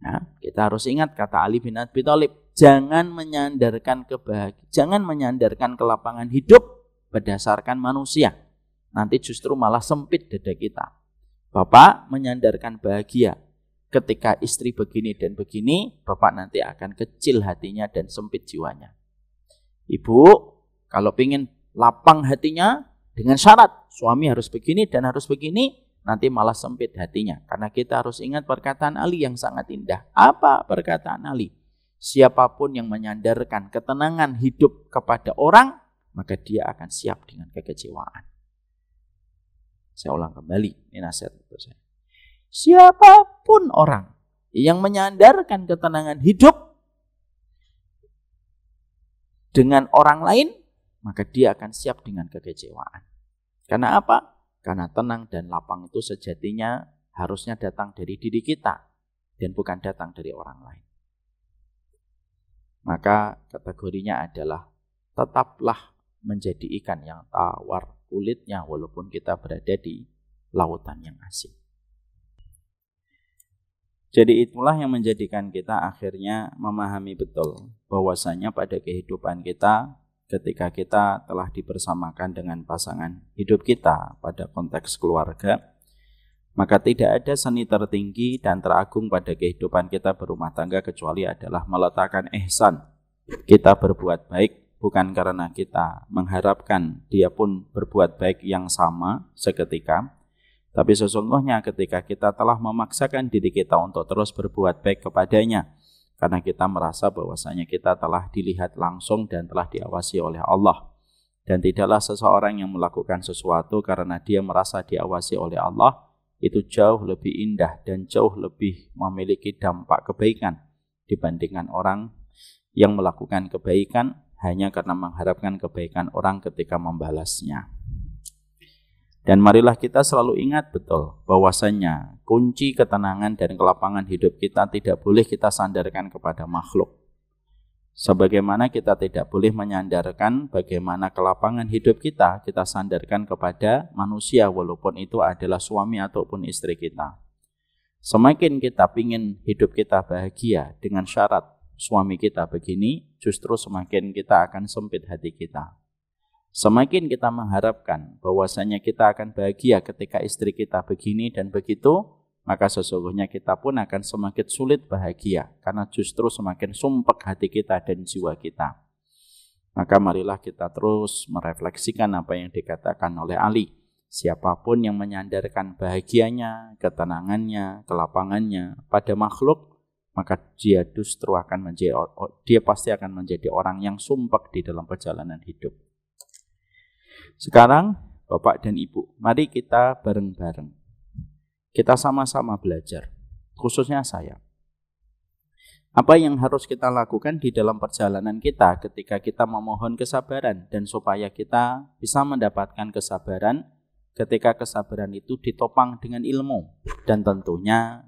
Speaker 1: Nah, kita harus ingat kata Ali bin Abi Thalib, jangan menyandarkan kelapangan hidup berdasarkan manusia. Nanti justru malah sempit dada kita. Bapak menyandarkan bahagia ketika istri begini dan begini, bapak nanti akan kecil hatinya dan sempit jiwanya. Ibu, kalau ingin lapang hatinya dengan syarat suami harus begini dan harus begini, nanti malah sempit hatinya. Karena kita harus ingat perkataan Ali yang sangat indah. Apa perkataan Ali? Siapapun yang menyandarkan ketenangan hidup kepada orang, maka dia akan siap dengan kekecewaan. Saya ulang kembali, ini nasihat untuk saya. Siapapun orang yang menyandarkan ketenangan hidup dengan orang lain, maka dia akan siap dengan kekecewaan. Karena apa? Karena tenang dan lapang itu sejatinya harusnya datang dari diri kita dan bukan datang dari orang lain. Maka kategorinya adalah tetaplah menjadi ikan yang tawar kulitnya walaupun kita berada di lautan yang asing. Jadi itulah yang menjadikan kita akhirnya memahami betul bahwasanya pada kehidupan kita ketika kita telah dibersamakan dengan pasangan hidup kita pada konteks keluarga, maka tidak ada seni tertinggi dan teragung pada kehidupan kita berumah tangga kecuali adalah meletakkan ihsan. Kita berbuat baik bukan karena kita mengharapkan dia pun berbuat baik yang sama seketika, tapi sesungguhnya ketika kita telah memaksakan diri kita untuk terus berbuat baik kepadanya, karena kita merasa bahwasanya kita telah dilihat langsung dan telah diawasi oleh Allah. Dan tidaklah seseorang yang melakukan sesuatu karena dia merasa diawasi oleh Allah, itu jauh lebih indah dan jauh lebih memiliki dampak kebaikan dibandingkan orang yang melakukan kebaikan hanya karena mengharapkan kebaikan orang ketika membalasnya. Dan marilah kita selalu ingat betul bahwasanya kunci ketenangan dan kelapangan hidup kita tidak boleh kita sandarkan kepada makhluk. Sebagaimana kita tidak boleh menyandarkan bagaimana kelapangan hidup kita sandarkan kepada manusia walaupun itu adalah suami ataupun istri kita. Semakin kita ingin hidup kita bahagia dengan syarat suami kita begini, justru semakin kita akan sempit hati kita. Semakin kita mengharapkan bahwasanya kita akan bahagia ketika istri kita begini dan begitu, maka sesungguhnya kita pun akan semakin sulit bahagia, karena justru semakin sumpek hati kita dan jiwa kita. Maka marilah kita terus merefleksikan apa yang dikatakan oleh Ali. Siapapun yang menyandarkan bahagianya, ketenangannya, kelapangannya pada makhluk, maka dia justru dia pasti akan menjadi orang yang sumpek di dalam perjalanan hidup. Sekarang, Bapak dan Ibu, mari kita bareng-bareng. Kita sama-sama belajar, khususnya saya. Apa yang harus kita lakukan di dalam perjalanan kita ketika kita memohon kesabaran dan supaya kita bisa mendapatkan kesabaran ketika kesabaran itu ditopang dengan ilmu dan tentunya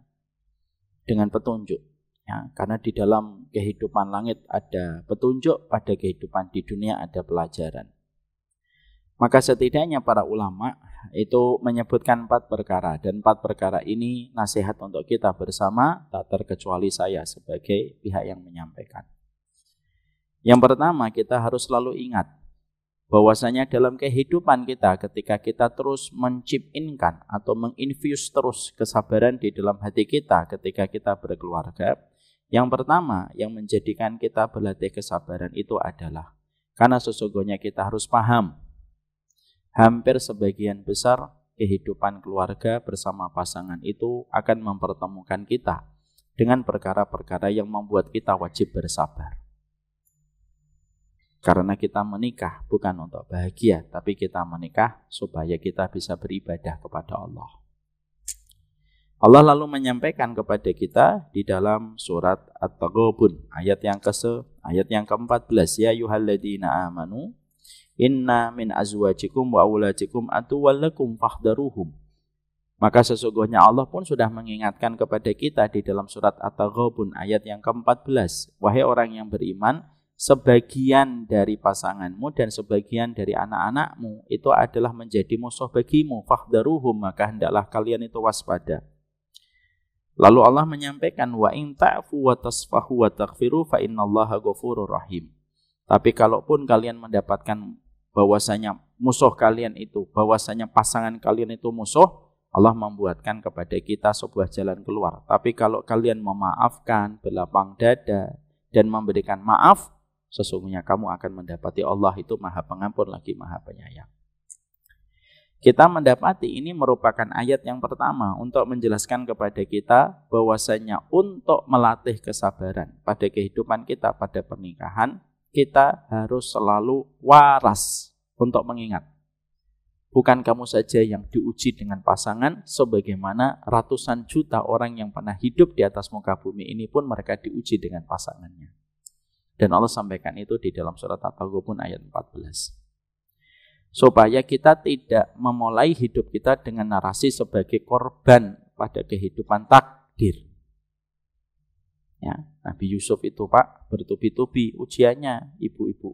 Speaker 1: dengan petunjuk. Ya, karena di dalam kehidupan langit ada petunjuk, pada kehidupan di dunia ada pelajaran. Maka setidaknya para ulama itu menyebutkan 4 perkara. Dan 4 perkara ini nasihat untuk kita bersama, tak terkecuali saya sebagai pihak yang menyampaikan. Yang pertama, kita harus selalu ingat bahwasanya dalam kehidupan kita ketika kita terus mencipinkan atau menginfuse terus kesabaran di dalam hati kita ketika kita berkeluarga, yang pertama yang menjadikan kita berlatih kesabaran itu adalah karena sesungguhnya kita harus paham hampir sebagian besar kehidupan keluarga bersama pasangan itu akan mempertemukan kita dengan perkara-perkara yang membuat kita wajib bersabar. Karena kita menikah bukan untuk bahagia, tapi kita menikah supaya kita bisa beribadah kepada Allah. Allah lalu menyampaikan kepada kita di dalam surat At-Taghabun ayat yang ke-14, ya ayyuhalladzina amanu inna min azwajikum wa auladikum atuwwal lakum fahdharuhum. Maka sesungguhnya Allah pun sudah mengingatkan kepada kita di dalam surat At-Taghabun ayat yang ke-14. Wahai orang yang beriman, sebagian dari pasanganmu dan sebagian dari anak-anakmu itu adalah menjadi musuh bagimu. Fahdharuhum, maka hendaklah kalian itu waspada. Lalu Allah menyampaikan, wa in ta'fu wa tasfahu wa taghfiru fa innallaha ghafurur rahim. Tapi kalaupun kalian mendapatkan bahwasanya musuh kalian itu, bahwasanya pasangan kalian itu musuh, Allah membuatkan kepada kita sebuah jalan keluar. Tapi kalau kalian memaafkan, berlapang dada, dan memberikan maaf, sesungguhnya kamu akan mendapati Allah itu Maha Pengampun lagi Maha Penyayang. Kita mendapati ini merupakan ayat yang pertama untuk menjelaskan kepada kita bahwasanya untuk melatih kesabaran pada kehidupan kita pada pernikahan, kita harus selalu waras untuk mengingat. Bukan kamu saja yang diuji dengan pasangan, sebagaimana ratusan juta orang yang pernah hidup di atas muka bumi ini pun mereka diuji dengan pasangannya. Dan Allah sampaikan itu di dalam surat At-Taghabun ayat 14. Supaya kita tidak memulai hidup kita dengan narasi sebagai korban pada kehidupan takdir. Ya, Nabi Yusuf itu Pak bertubi-tubi ujiannya ibu-ibu.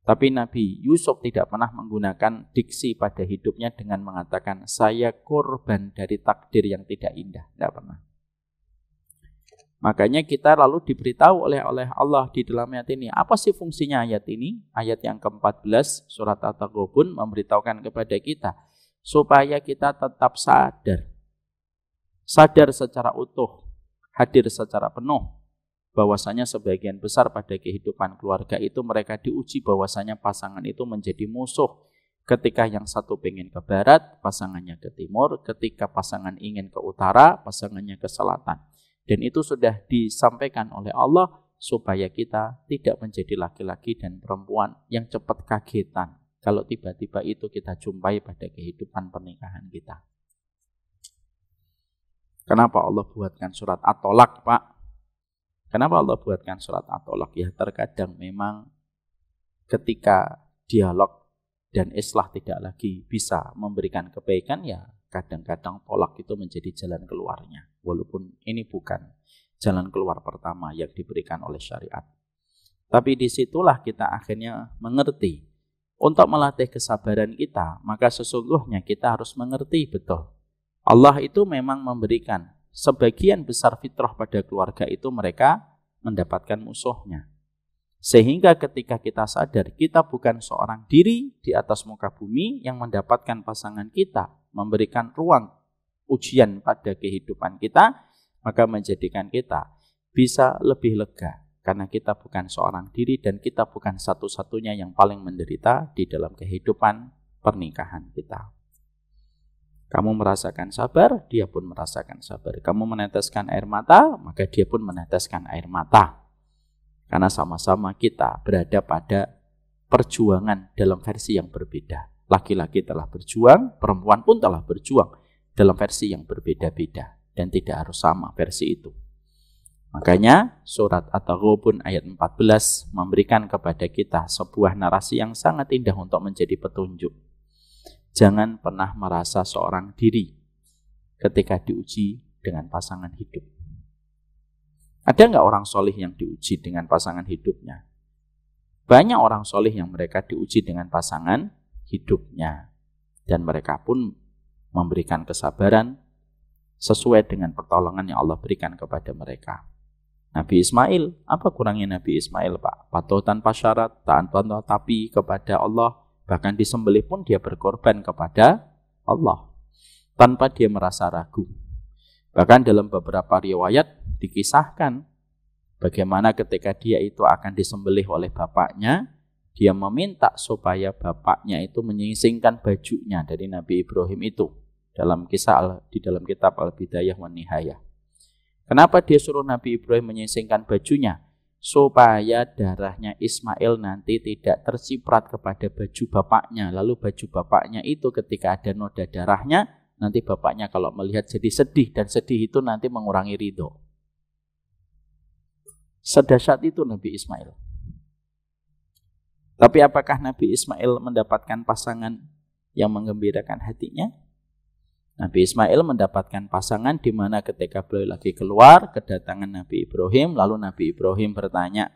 Speaker 1: Tapi Nabi Yusuf tidak pernah menggunakan diksi pada hidupnya dengan mengatakan saya korban dari takdir yang tidak indah. Tidak pernah. Makanya kita lalu diberitahu oleh Allah di dalam ayat ini. Apa sih fungsinya ayat ini? Ayat yang ke-14 surat At-Taghabun memberitahukan kepada kita supaya kita tetap sadar. Sadar secara utuh, hadir secara penuh. Bahwasanya sebagian besar pada kehidupan keluarga itu mereka diuji bahwasanya pasangan itu menjadi musuh. Ketika yang satu pengen ke barat, pasangannya ke timur. Ketika pasangan ingin ke utara, pasangannya ke selatan. Dan itu sudah disampaikan oleh Allah supaya kita tidak menjadi laki-laki dan perempuan yang cepat kagetan kalau tiba-tiba itu kita jumpai pada kehidupan pernikahan kita. Kenapa Allah buatkan surat At-Tolak, Pak? Kenapa Allah buatkan surat At-Tolak? Ya terkadang memang ketika dialog dan islah tidak lagi bisa memberikan kebaikan, ya kadang-kadang tolak itu menjadi jalan keluarnya. Walaupun ini bukan jalan keluar pertama yang diberikan oleh syariat. Tapi disitulah kita akhirnya mengerti. Untuk melatih kesabaran kita, maka sesungguhnya kita harus mengerti betul. Allah itu memang memberikan sebagian besar fitrah pada keluarga itu mereka mendapatkan musuhnya. Sehingga ketika kita sadar kita bukan seorang diri di atas muka bumi yang mendapatkan pasangan kita, memberikan ruang ujian pada kehidupan kita, maka menjadikan kita bisa lebih lega. Karena kita bukan seorang diri dan kita bukan satu-satunya yang paling menderita di dalam kehidupan pernikahan kita. Kamu merasakan sabar, dia pun merasakan sabar. Kamu meneteskan air mata, maka dia pun meneteskan air mata. Karena sama-sama kita berada pada perjuangan dalam versi yang berbeda. Laki-laki telah berjuang, perempuan pun telah berjuang dalam versi yang berbeda-beda. Dan tidak harus sama versi itu. Makanya surat At-Taghabun ayat 14 memberikan kepada kita sebuah narasi yang sangat indah untuk menjadi petunjuk. Jangan pernah merasa seorang diri ketika diuji dengan pasangan hidup. Ada nggak orang solih yang diuji dengan pasangan hidupnya? Banyak orang solih yang mereka diuji dengan pasangan hidupnya. Dan mereka pun memberikan kesabaran sesuai dengan pertolongan yang Allah berikan kepada mereka. Nabi Ismail, apa kurangnya Nabi Ismail, Pak? Patuh tanpa syarat, taat tanpa tapi kepada Allah. Bahkan disembelih pun dia berkorban kepada Allah tanpa dia merasa ragu. Bahkan dalam beberapa riwayat dikisahkan bagaimana ketika dia itu akan disembelih oleh bapaknya, dia meminta supaya bapaknya itu menyingsingkan bajunya dari Nabi Ibrahim itu dalam kisah di dalam kitab Al-Bidayah wan Nihayah. Kenapa dia suruh Nabi Ibrahim menyingsingkan bajunya? Supaya darahnya Ismail nanti tidak terciprat kepada baju bapaknya. Lalu baju bapaknya itu ketika ada noda darahnya, nanti bapaknya kalau melihat jadi sedih, dan sedih itu nanti mengurangi ridho. Sedahsyat itu Nabi Ismail. Tapi apakah Nabi Ismail mendapatkan pasangan yang menggembirakan hatinya? Nabi Ismail mendapatkan pasangan di mana ketika beliau lagi keluar, kedatangan Nabi Ibrahim, lalu Nabi Ibrahim bertanya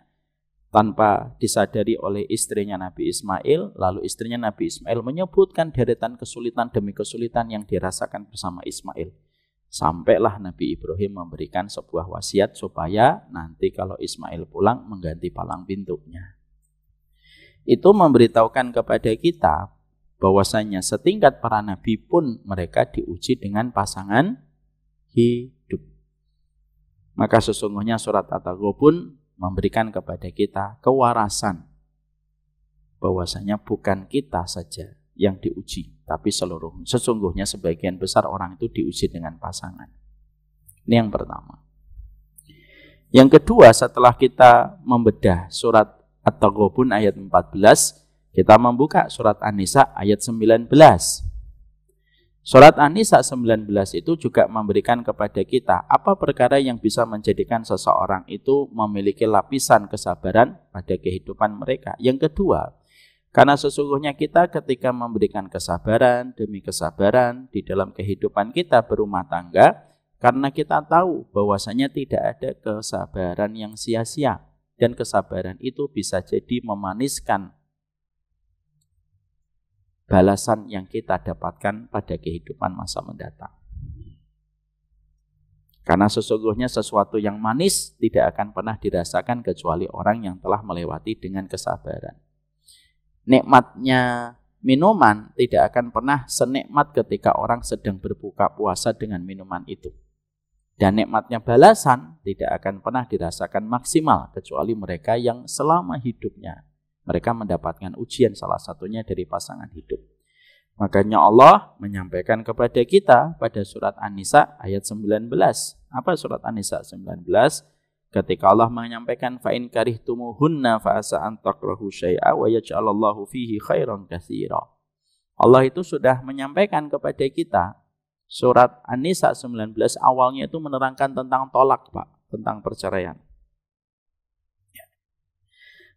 Speaker 1: tanpa disadari oleh istrinya Nabi Ismail, lalu istrinya Nabi Ismail menyebutkan deretan kesulitan demi kesulitan yang dirasakan bersama Ismail. Sampailah Nabi Ibrahim memberikan sebuah wasiat supaya nanti kalau Ismail pulang mengganti palang pintunya. Itu memberitahukan kepada kita bahwasanya setingkat para nabi pun mereka diuji dengan pasangan hidup. Maka sesungguhnya surat At-Taghabun memberikan kepada kita kewarasan bahwasanya bukan kita saja yang diuji, tapi sesungguhnya sebagian besar orang itu diuji dengan pasangan. Ini yang pertama. Yang kedua, setelah kita membedah surat At-Taghabun ayat 14, kita membuka surat An-Nisa ayat 19. Surat An-Nisa 19 itu juga memberikan kepada kita apa perkara yang bisa menjadikan seseorang itu memiliki lapisan kesabaran pada kehidupan mereka. Yang kedua, karena sesungguhnya kita ketika memberikan kesabaran demi kesabaran di dalam kehidupan kita berumah tangga, karena kita tahu bahwasanya tidak ada kesabaran yang sia-sia, dan kesabaran itu bisa jadi memaniskan balasan yang kita dapatkan pada kehidupan masa mendatang. Karena sesungguhnya sesuatu yang manis tidak akan pernah dirasakan kecuali orang yang telah melewati dengan kesabaran. Nikmatnya minuman tidak akan pernah senikmat ketika orang sedang berbuka puasa dengan minuman itu. Dan nikmatnya balasan tidak akan pernah dirasakan maksimal kecuali mereka yang selama hidupnya mereka mendapatkan ujian, salah satunya dari pasangan hidup. Makanya Allah menyampaikan kepada kita pada surat An-Nisa ayat 19. Apa surat An-Nisa 19? Ketika Allah menyampaikan fa in karihtumuhunna fa asa an takrahu syai'a wa yaj'alallahu fihi khairan katsira. Allah itu sudah menyampaikan kepada kita. Surat An-Nisa 19 awalnya itu menerangkan tentang tolak, Pak, tentang perceraian.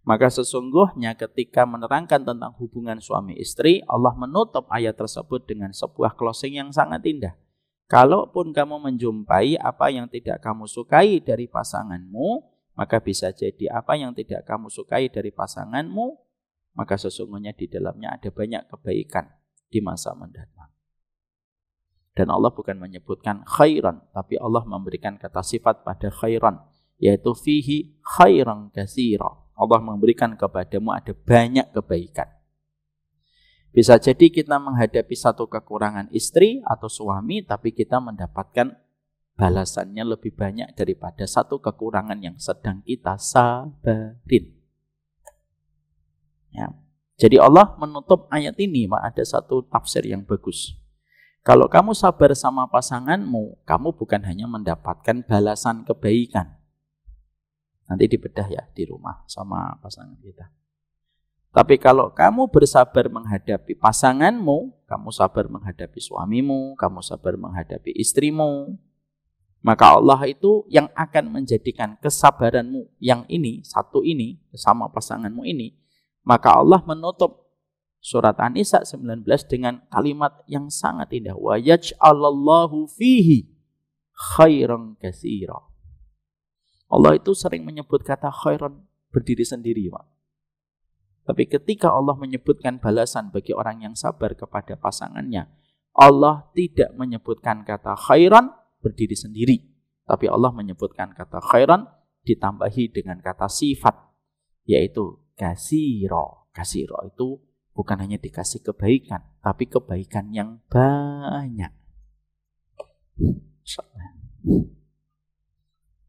Speaker 1: Maka sesungguhnya ketika menerangkan tentang hubungan suami istri, Allah menutup ayat tersebut dengan sebuah closing yang sangat indah. Kalaupun kamu menjumpai apa yang tidak kamu sukai dari pasanganmu, maka bisa jadi apa yang tidak kamu sukai dari pasanganmu, maka sesungguhnya di dalamnya ada banyak kebaikan di masa mendatang. Dan Allah bukan menyebutkan khairan, tapi Allah memberikan kata sifat pada khairan, yaitu fihi khairan katsira. Allah memberikan kepadamu ada banyak kebaikan. Bisa jadi kita menghadapi satu kekurangan istri atau suami, tapi kita mendapatkan balasannya lebih banyak daripada satu kekurangan yang sedang kita sabarin. Ya. Jadi Allah menutup ayat ini, ada satu tafsir yang bagus. Kalau kamu sabar sama pasanganmu, kamu bukan hanya mendapatkan balasan kebaikan. Nanti dibedah ya di rumah sama pasangan kita. Tapi kalau kamu bersabar menghadapi pasanganmu, kamu sabar menghadapi suamimu, kamu sabar menghadapi istrimu, maka Allah itu yang akan menjadikan kesabaranmu yang ini, satu ini, sama pasanganmu ini, maka Allah menutup surat An-Nisa 19 dengan kalimat yang sangat indah. Wa yaj'alallahu fihi khairan katsira. Allah itu sering menyebut kata khairan berdiri sendiri, Pak. Tapi ketika Allah menyebutkan balasan bagi orang yang sabar kepada pasangannya, Allah tidak menyebutkan kata khairan berdiri sendiri. Tapi Allah menyebutkan kata khairan ditambahi dengan kata sifat, yaitu kasiro. Kasiro itu bukan hanya dikasih kebaikan, tapi kebaikan yang banyak.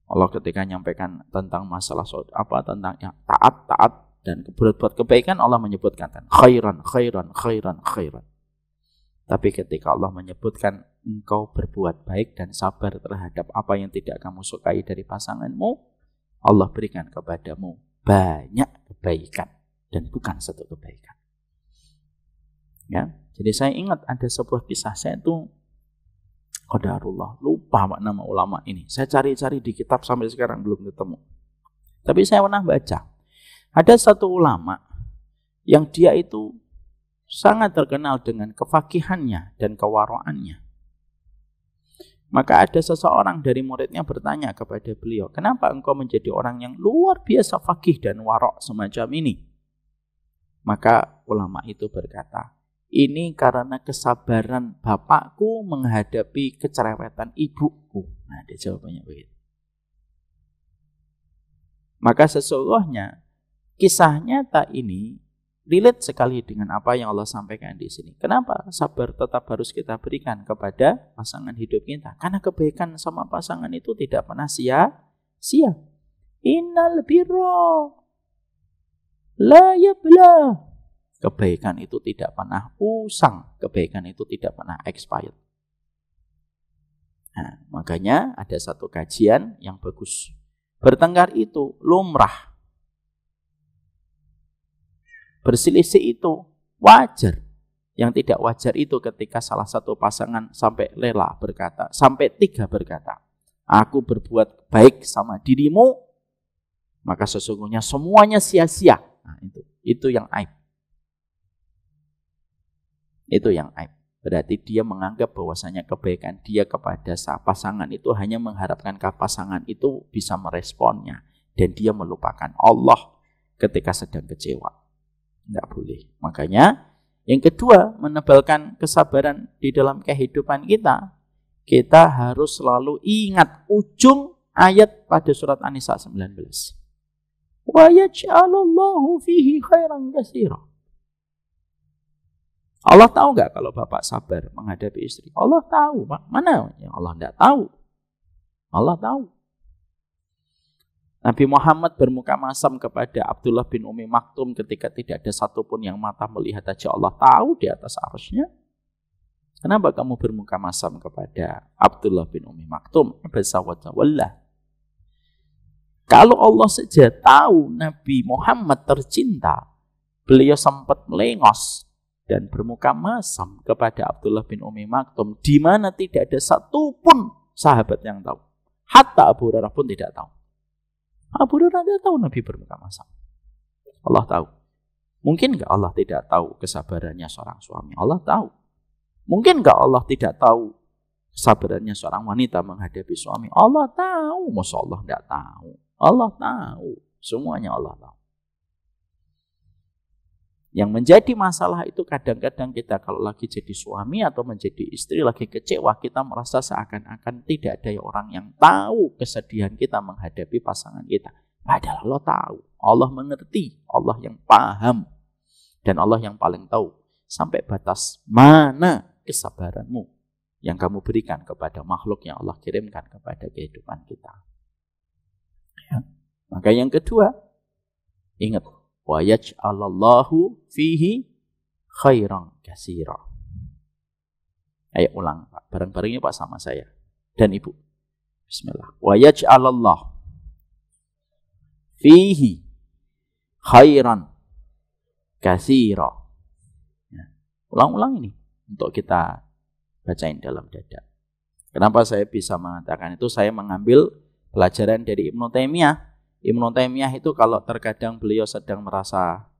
Speaker 1: Allah ketika menyampaikan tentang masalah tentang yang taat dan berbuat kebaikan, Allah menyebutkan khairan. Tapi ketika Allah menyebutkan engkau berbuat baik dan sabar terhadap apa yang tidak kamu sukai dari pasanganmu, Allah berikan kepadamu banyak kebaikan dan bukan satu kebaikan. Ya, jadi saya ingat ada sebuah kisah, saya itu qadarullah, lupa nama ulama ini. Saya cari-cari di kitab sampai sekarang belum ketemu. Tapi saya pernah baca. Ada satu ulama yang dia itu sangat terkenal dengan kefakihannya dan kewaraannya. Maka ada seseorang dari muridnya bertanya kepada beliau, kenapa engkau menjadi orang yang luar biasa fakih dan warok semacam ini? Maka ulama itu berkata, ini karena kesabaran bapakku menghadapi kecerewetan ibuku. Nah, dia jawabannya begitu. Maka sesungguhnya kisah nyata ini relate sekali dengan apa yang Allah sampaikan di sini. Kenapa sabar tetap harus kita berikan kepada pasangan hidup kita? Karena kebaikan sama pasangan itu tidak pernah sia-sia. Innal birra la yabla. Kebaikan itu tidak pernah usang, kebaikan itu tidak pernah expired. Nah, makanya ada satu kajian yang bagus. Bertengkar itu lumrah. Berselisih itu wajar. Yang tidak wajar itu ketika salah satu pasangan sampai rela berkata, sampai 3 berkata, aku berbuat baik sama dirimu, maka sesungguhnya semuanya sia-sia. Nah, itu yang aib. Itu yang aib. Berarti dia menganggap bahwasanya kebaikan dia kepada pasangan itu hanya mengharapkan pasangan itu bisa meresponnya. Dan dia melupakan Allah ketika sedang kecewa. Tidak boleh. Makanya yang kedua, menebalkan kesabaran di dalam kehidupan kita. Kita harus selalu ingat ujung ayat pada surat An-Nisa 19. Wa yaj'alallahu fihi khairan katsira. Allah tahu nggak kalau bapak sabar menghadapi istri? Allah tahu, Pak. Mana yang Allah tidak tahu? Allah tahu. Nabi Muhammad bermuka masam kepada Abdullah bin Umi Maktum ketika tidak ada satupun yang mata melihat aja Allah tahu di atas arsy-Nya. Kenapa kamu bermuka masam kepada Abdullah bin Umi Maktum? Wallah. Kalau Allah saja tahu Nabi Muhammad tercinta, beliau sempat melengos dan bermuka masam kepada Abdullah bin Umi Maktum, di mana tidak ada satupun sahabat yang tahu. Hatta Abu Hurairah pun tidak tahu. Abu Hurairah tidak tahu Nabi bermuka masam. Allah tahu. Mungkin nggak Allah tidak tahu kesabarannya seorang suami? Allah tahu. Mungkin nggak Allah tidak tahu kesabarannya seorang wanita menghadapi suami? Allah tahu. Masa Allah tidak tahu? Allah tahu. Semuanya Allah tahu. Yang menjadi masalah itu kadang-kadang kita kalau lagi jadi suami atau menjadi istri lagi kecewa, kita merasa seakan-akan tidak ada orang yang tahu kesedihan kita menghadapi pasangan kita. Padahal Allah tahu, Allah mengerti, Allah yang paham, dan Allah yang paling tahu sampai batas mana kesabaranmu yang kamu berikan kepada makhluk yang Allah kirimkan kepada kehidupan kita. Ya. Maka yang kedua, ingat, wa yaj'alallahu fihi khairan katsira. Ayo ulang Pak, bareng-bareng Pak sama saya dan Ibu. Bismillah. Wa yaj'alallahu fihi khairan katsira. Ya. Ulang-ulang ini untuk kita bacain dalam dada. Kenapa saya bisa mengatakan itu? Saya mengambil pelajaran dari Ibnu Taimiyah. Ibnu Taimiyah itu kalau terkadang beliau sedang merasa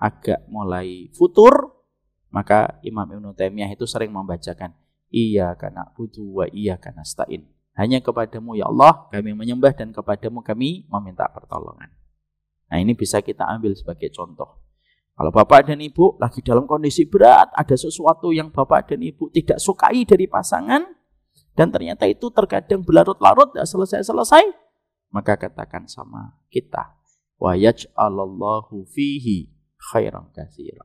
Speaker 1: agak mulai futur, maka Imam Ibnu Taimiyah itu sering membacakan Iyyaka na'budu wa iyyaka nasta'in. Hanya kepadamu ya Allah kami menyembah dan kepadamu kami meminta pertolongan. Nah, ini bisa kita ambil sebagai contoh. Kalau bapak dan ibu lagi dalam kondisi berat, ada sesuatu yang bapak dan ibu tidak sukai dari pasangan, dan ternyata itu terkadang berlarut-larut, tidak selesai-selesai, maka katakan sama kita, wa yaj'alallahu fihi khairan katsira.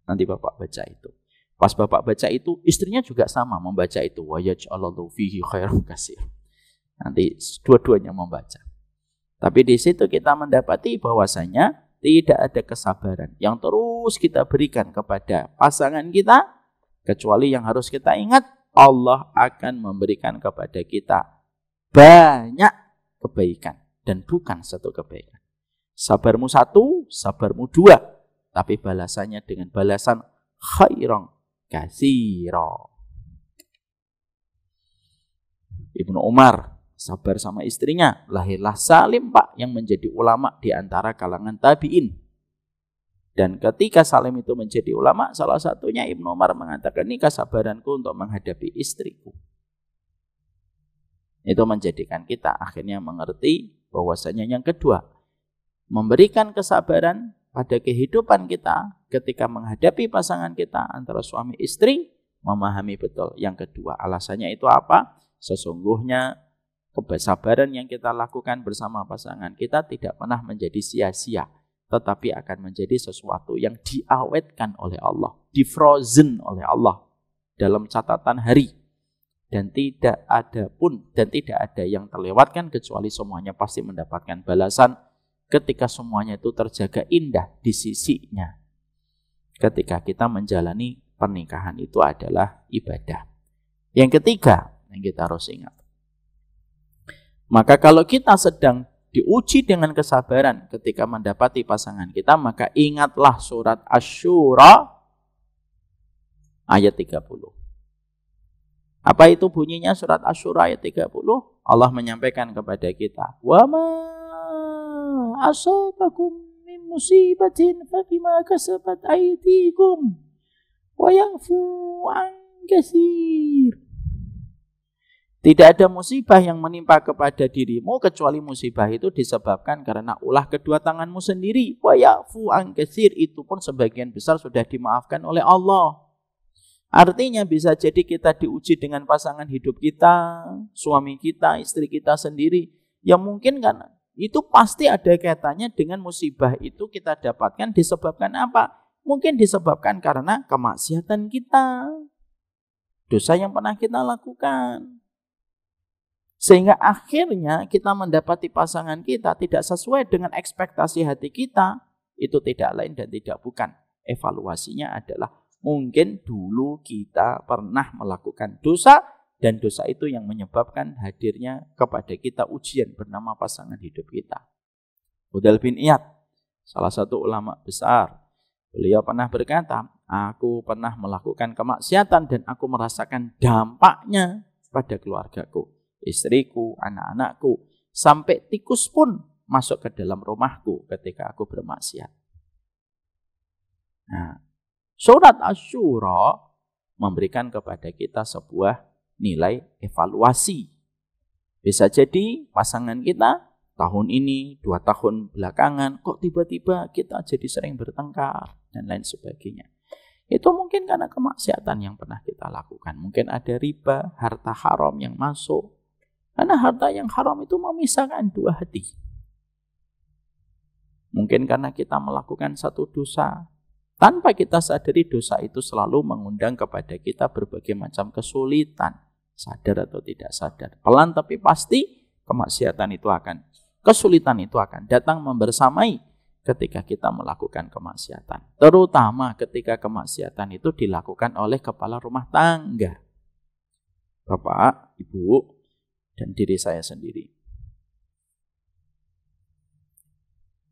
Speaker 1: Nanti bapak baca itu. Pas bapak baca itu, istrinya juga sama membaca itu, wa yaj'alallahu fihi khairan katsira. Nanti dua-duanya membaca. Tapi di situ kita mendapati bahwasanya tidak ada kesabaran yang terus kita berikan kepada pasangan kita, kecuali yang harus kita ingat, Allah akan memberikan kepada kita banyak kebaikan dan bukan satu kebaikan. Sabarmu 1, sabarmu 2, tapi balasannya dengan balasan khairan katsira. Ibnu Umar sabar sama istrinya, lahirlah Salim Pak yang menjadi ulama di antara kalangan tabi'in. Dan ketika Salim itu menjadi ulama, salah satunya Ibnu Umar mengatakan, ini kesabaranku untuk menghadapi istriku. Itu menjadikan kita akhirnya mengerti bahwasanya yang kedua, memberikan kesabaran pada kehidupan kita ketika menghadapi pasangan kita antara suami istri, memahami betul. Yang kedua, alasannya itu apa? Sesungguhnya kesabaran yang kita lakukan bersama pasangan kita tidak pernah menjadi sia-sia. tetapi akan menjadi sesuatu yang diawetkan oleh Allah, di-frozen oleh Allah dalam catatan hari. Dan tidak ada yang terlewatkan kecuali semuanya pasti mendapatkan balasan ketika semuanya itu terjaga indah di sisinya. Ketika kita menjalani pernikahan itu adalah ibadah. Yang ketiga yang kita harus ingat, maka kalau kita sedang diuji dengan kesabaran ketika mendapati pasangan kita, maka ingatlah surat Asy-Syura ayat 30. Apa itu bunyinya surat Asy-Syura ayat 30? Allah menyampaikan kepada kita, "Wa ma asabakum min musibatin fa bima kasabat aydikum wa yafu an katsir." Tidak ada musibah yang menimpa kepada dirimu kecuali musibah itu disebabkan karena ulah kedua tanganmu sendiri. Wa ya'fu an katsir, itu pun sebagian besar sudah dimaafkan oleh Allah. Artinya bisa jadi kita diuji dengan pasangan hidup kita, suami kita, istri kita sendiri. Yang mungkin kan itu pasti ada kaitannya dengan musibah itu kita dapatkan disebabkan apa? Mungkin disebabkan karena kemaksiatan kita, dosa yang pernah kita lakukan. Sehingga akhirnya kita mendapati pasangan kita tidak sesuai dengan ekspektasi hati kita. Itu tidak lain dan tidak bukan. Evaluasinya adalah mungkin dulu kita pernah melakukan dosa, dan dosa itu yang menyebabkan hadirnya kepada kita ujian bernama pasangan hidup kita. Fudhail bin Iyad, salah satu ulama besar, beliau pernah berkata, "Aku pernah melakukan kemaksiatan dan aku merasakan dampaknya pada keluargaku, istriku, anak-anakku, sampai tikus pun masuk ke dalam rumahku ketika aku bermaksiat." Nah, surat Asy-Syura memberikan kepada kita sebuah nilai evaluasi. Bisa jadi pasangan kita tahun ini, 2 tahun belakangan, kok tiba-tiba kita jadi sering bertengkar dan lain sebagainya. Itu mungkin karena kemaksiatan yang pernah kita lakukan. Mungkin ada riba, harta haram yang masuk. Karena harta yang haram itu memisahkan dua hati. Mungkin karena kita melakukan satu dosa, tanpa kita sadari dosa itu selalu mengundang kepada kita berbagai macam kesulitan. Sadar atau tidak sadar. Pelan tapi pasti kesulitan itu akan datang membersamai ketika kita melakukan kemaksiatan. Terutama ketika kemaksiatan itu dilakukan oleh kepala rumah tangga. Bapak, Ibu, dan diri saya sendiri.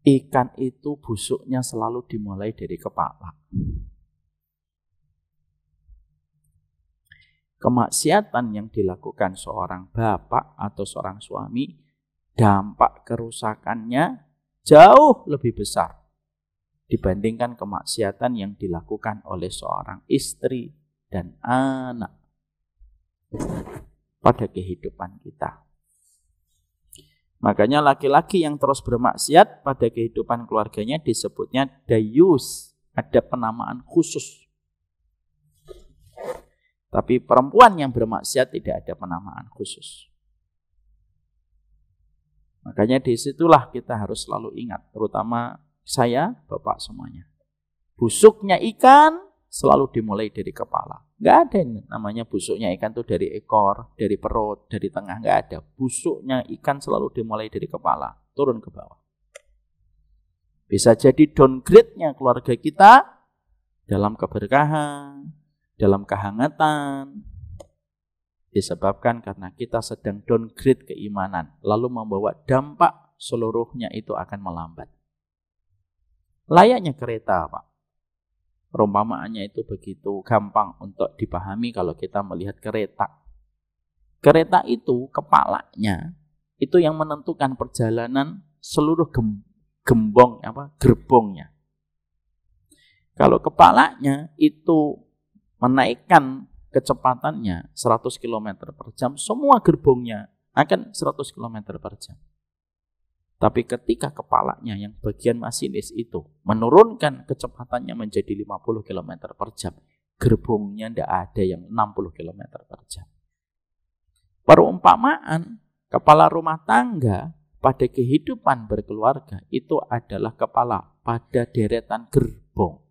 Speaker 1: Ikan itu busuknya selalu dimulai dari kepala. Kemaksiatan yang dilakukan seorang bapak atau seorang suami, dampak kerusakannya jauh lebih besar dibandingkan kemaksiatan yang dilakukan oleh seorang istri dan anak pada kehidupan kita. Makanya laki-laki yang terus bermaksiat pada kehidupan keluarganya disebutnya dayus, ada penamaan khusus. Tapi perempuan yang bermaksiat tidak ada penamaan khusus. Makanya disitulah kita harus selalu ingat, terutama saya, bapak semuanya. Busuknya ikan selalu dimulai dari kepala. Nggak ada yang namanya busuknya ikan itu dari ekor, dari perut, dari tengah. Nggak ada. Busuknya ikan selalu dimulai dari kepala, turun ke bawah. Bisa jadi downgrade-nya keluarga kita dalam keberkahan, dalam kehangatan, disebabkan karena kita sedang downgrade keimanan, lalu membawa dampak seluruhnya itu akan melambat. Layaknya kereta, Pak. Perumpamaannya itu begitu gampang untuk dipahami kalau kita melihat kereta. Kereta itu kepalanya itu yang menentukan perjalanan seluruh gerbongnya. Kalau kepalanya itu menaikkan kecepatannya 100 km per jam, semua gerbongnya akan 100 km per jam. Tapi ketika kepalanya yang bagian masinis itu menurunkan kecepatannya menjadi 50 km per jam, gerbongnya tidak ada yang 60 km per jam. Perumpamaan kepala rumah tangga pada kehidupan berkeluarga itu adalah kepala pada deretan gerbong.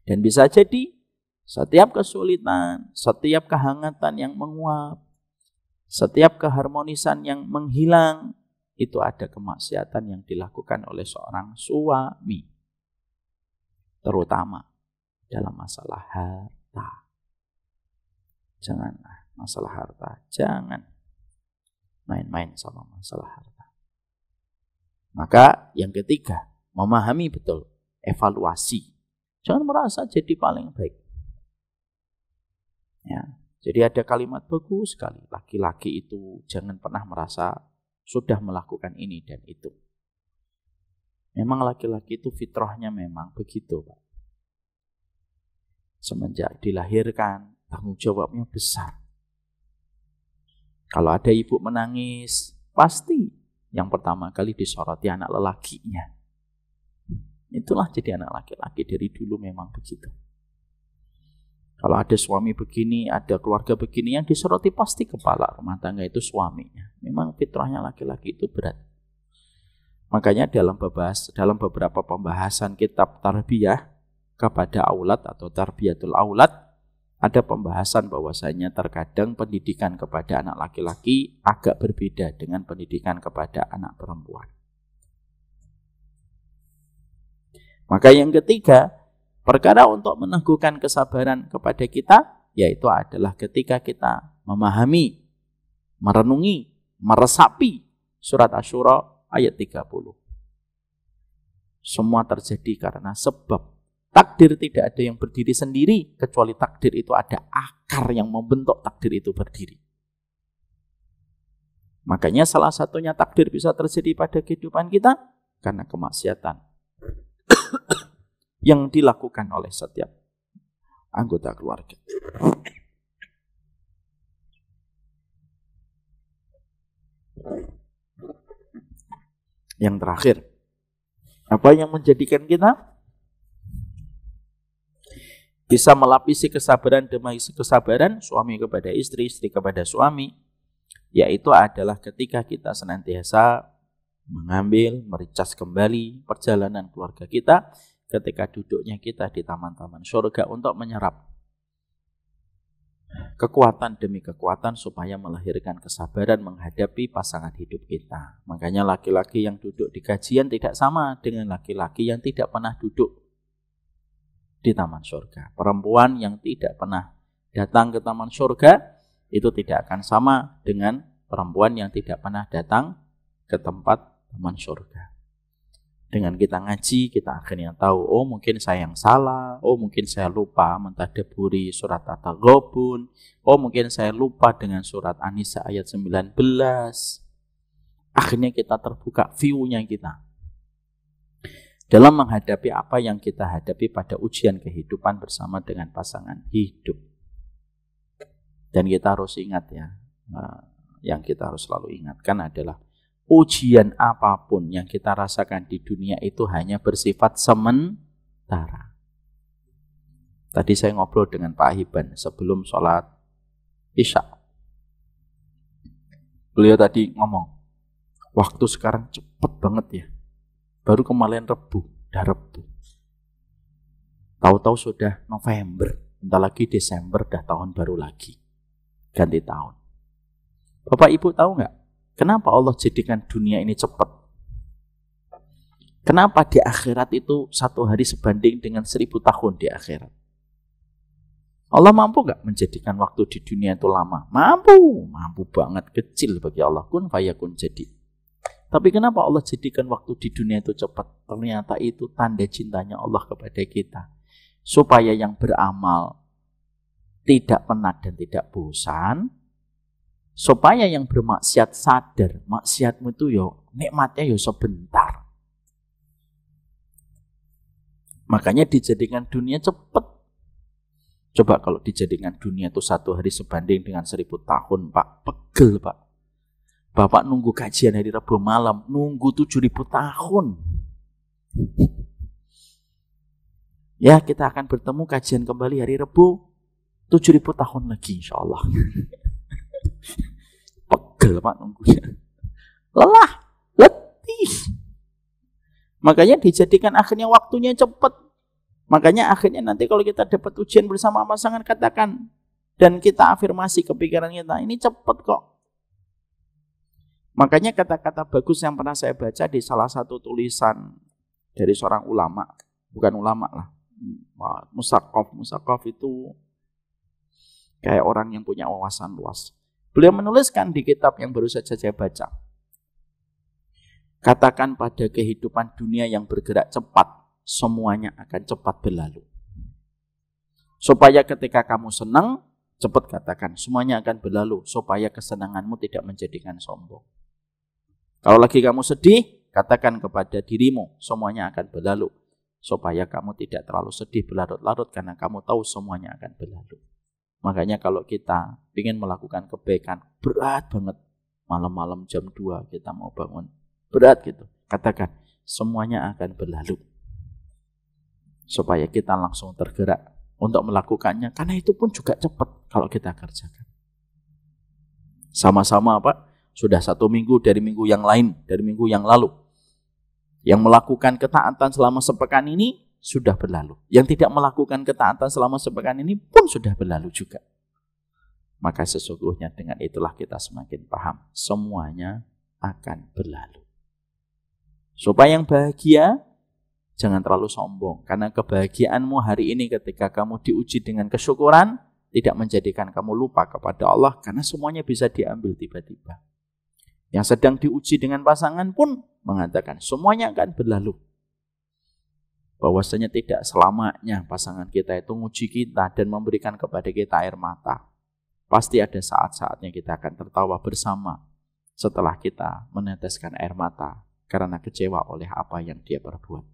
Speaker 1: Dan bisa jadi setiap kesulitan, setiap kehangatan yang menguap, setiap keharmonisan yang menghilang, itu ada kemaksiatan yang dilakukan oleh seorang suami. Terutama dalam masalah harta. Janganlah masalah harta, jangan main-main sama masalah harta. Maka yang ketiga, memahami betul, evaluasi. Jangan merasa jadi paling baik. Ya, jadi ada kalimat bagus sekali. Laki-laki itu jangan pernah merasa sudah melakukan ini dan itu. Memang laki-laki itu fitrahnya memang begitu, Pak. Semenjak dilahirkan, tanggung jawabnya besar. Kalau ada ibu menangis, pasti yang pertama kali disoroti anak lelakinya. Itulah jadi anak laki-laki, dari dulu memang begitu. Kalau ada suami begini, ada keluarga begini, yang disoroti pasti kepala rumah tangga itu suaminya. Memang fitrahnya laki-laki itu berat. Makanya dalam beberapa pembahasan kitab tarbiyah kepada aulad atau tarbiyatul aulad, ada pembahasan bahwasanya terkadang pendidikan kepada anak laki-laki agak berbeda dengan pendidikan kepada anak perempuan. Maka yang ketiga, perkara untuk meneguhkan kesabaran kepada kita, yaitu adalah ketika kita memahami, merenungi, meresapi surat Asy-Syura ayat 30. Semua terjadi karena sebab. Takdir tidak ada yang berdiri sendiri, kecuali takdir itu ada akar yang membentuk takdir itu berdiri. Makanya salah satunya takdir bisa terjadi pada kehidupan kita karena kemaksiatan yang dilakukan oleh setiap anggota keluarga. Yang terakhir, apa yang menjadikan kita bisa melapisi kesabaran demi kesabaran, suami kepada istri, istri kepada suami, yaitu adalah ketika kita senantiasa mengambil, mericas kembali perjalanan keluarga kita ketika duduknya kita di taman-taman surga untuk menyerap kekuatan demi kekuatan supaya melahirkan kesabaran menghadapi pasangan hidup kita. Makanya laki-laki yang duduk di kajian tidak sama dengan laki-laki yang tidak pernah duduk di taman surga. Perempuan yang tidak pernah datang ke taman surga itu tidak akan sama dengan perempuan yang tidak pernah datang ke tempat taman surga. Dengan kita ngaji, kita akhirnya tahu, oh mungkin saya yang salah, oh mungkin saya lupa mentadabburi surat At-Taghabun, oh mungkin saya lupa dengan surat An-Nisa ayat 19. Akhirnya kita terbuka view-nya kita dalam menghadapi apa yang kita hadapi pada ujian kehidupan bersama dengan pasangan hidup. Dan kita harus ingat ya, yang kita harus selalu ingatkan adalah ujian apapun yang kita rasakan di dunia itu hanya bersifat sementara. Tadi saya ngobrol dengan Pak Hiban sebelum sholat Isya. Beliau tadi ngomong, waktu sekarang cepet banget ya. Baru kemarin Rebu, udah Rebu. Tahu-tahu sudah November, bentar lagi Desember, dah tahun baru lagi. Ganti tahun. Bapak Ibu tahu nggak? Kenapa Allah jadikan dunia ini cepat? Kenapa di akhirat itu 1 hari sebanding dengan 1000 tahun di akhirat? Allah mampu nggak menjadikan waktu di dunia itu lama? Mampu banget, kecil bagi Allah. Kun fayakun jadi. Tapi kenapa Allah jadikan waktu di dunia itu cepat? Ternyata itu tanda cintanya Allah kepada kita. Supaya yang beramal tidak penat dan tidak bosan. Supaya yang bermaksiat sadar, maksiatmu itu nikmatnya sebentar. Makanya dijadikan dunia cepat. Coba kalau dijadikan dunia itu 1 hari sebanding dengan 1000 tahun, Pak. Pegel, Pak. Bapak nunggu kajian hari Rabu malam, nunggu 7000 tahun. Ya, kita akan bertemu kajian kembali hari Rabu 7000 tahun lagi insya Allah. Pegel Pak nunggunya. Lelah, letih. Makanya dijadikan akhirnya waktunya cepat. Makanya akhirnya nanti kalau kita dapat ujian bersama pasangan, katakan dan kita afirmasi ke pikiran kita, ini cepat kok. Makanya kata-kata bagus yang pernah saya baca di salah satu tulisan dari seorang ulama, bukan ulama lah, Musaqqaf itu kayak orang yang punya wawasan luas. Beliau menuliskan di kitab yang baru saja saya baca, katakan pada kehidupan dunia yang bergerak cepat, semuanya akan cepat berlalu. Supaya ketika kamu senang, cepat katakan, semuanya akan berlalu, supaya kesenanganmu tidak menjadikan sombong. Kalau lagi kamu sedih, katakan kepada dirimu, semuanya akan berlalu, supaya kamu tidak terlalu sedih berlarut-larut, karena kamu tahu semuanya akan berlalu. Makanya kalau kita ingin melakukan kebaikan, berat banget, malam-malam jam 2 kita mau bangun, berat gitu, katakan, semuanya akan berlalu. Supaya kita langsung tergerak untuk melakukannya, karena itu pun juga cepat kalau kita kerjakan. Sama-sama apa? Sudah 1 minggu dari minggu yang lain, dari minggu yang lalu. Yang melakukan ketaatan selama sepekan ini sudah berlalu. Yang tidak melakukan ketaatan selama sepekan ini pun sudah berlalu juga. Maka sesungguhnya dengan itulah kita semakin paham. Semuanya akan berlalu. Supaya yang bahagia, jangan terlalu sombong. Karena kebahagiaanmu hari ini ketika kamu diuji dengan kesyukuran, tidak menjadikan kamu lupa kepada Allah. Karena semuanya bisa diambil tiba-tiba. Yang sedang diuji dengan pasangan pun mengatakan semuanya akan berlalu. Bahwasanya tidak selamanya pasangan kita itu nguji kita dan memberikan kepada kita air mata. Pasti ada saat-saatnya kita akan tertawa bersama setelah kita meneteskan air mata karena kecewa oleh apa yang dia perbuat.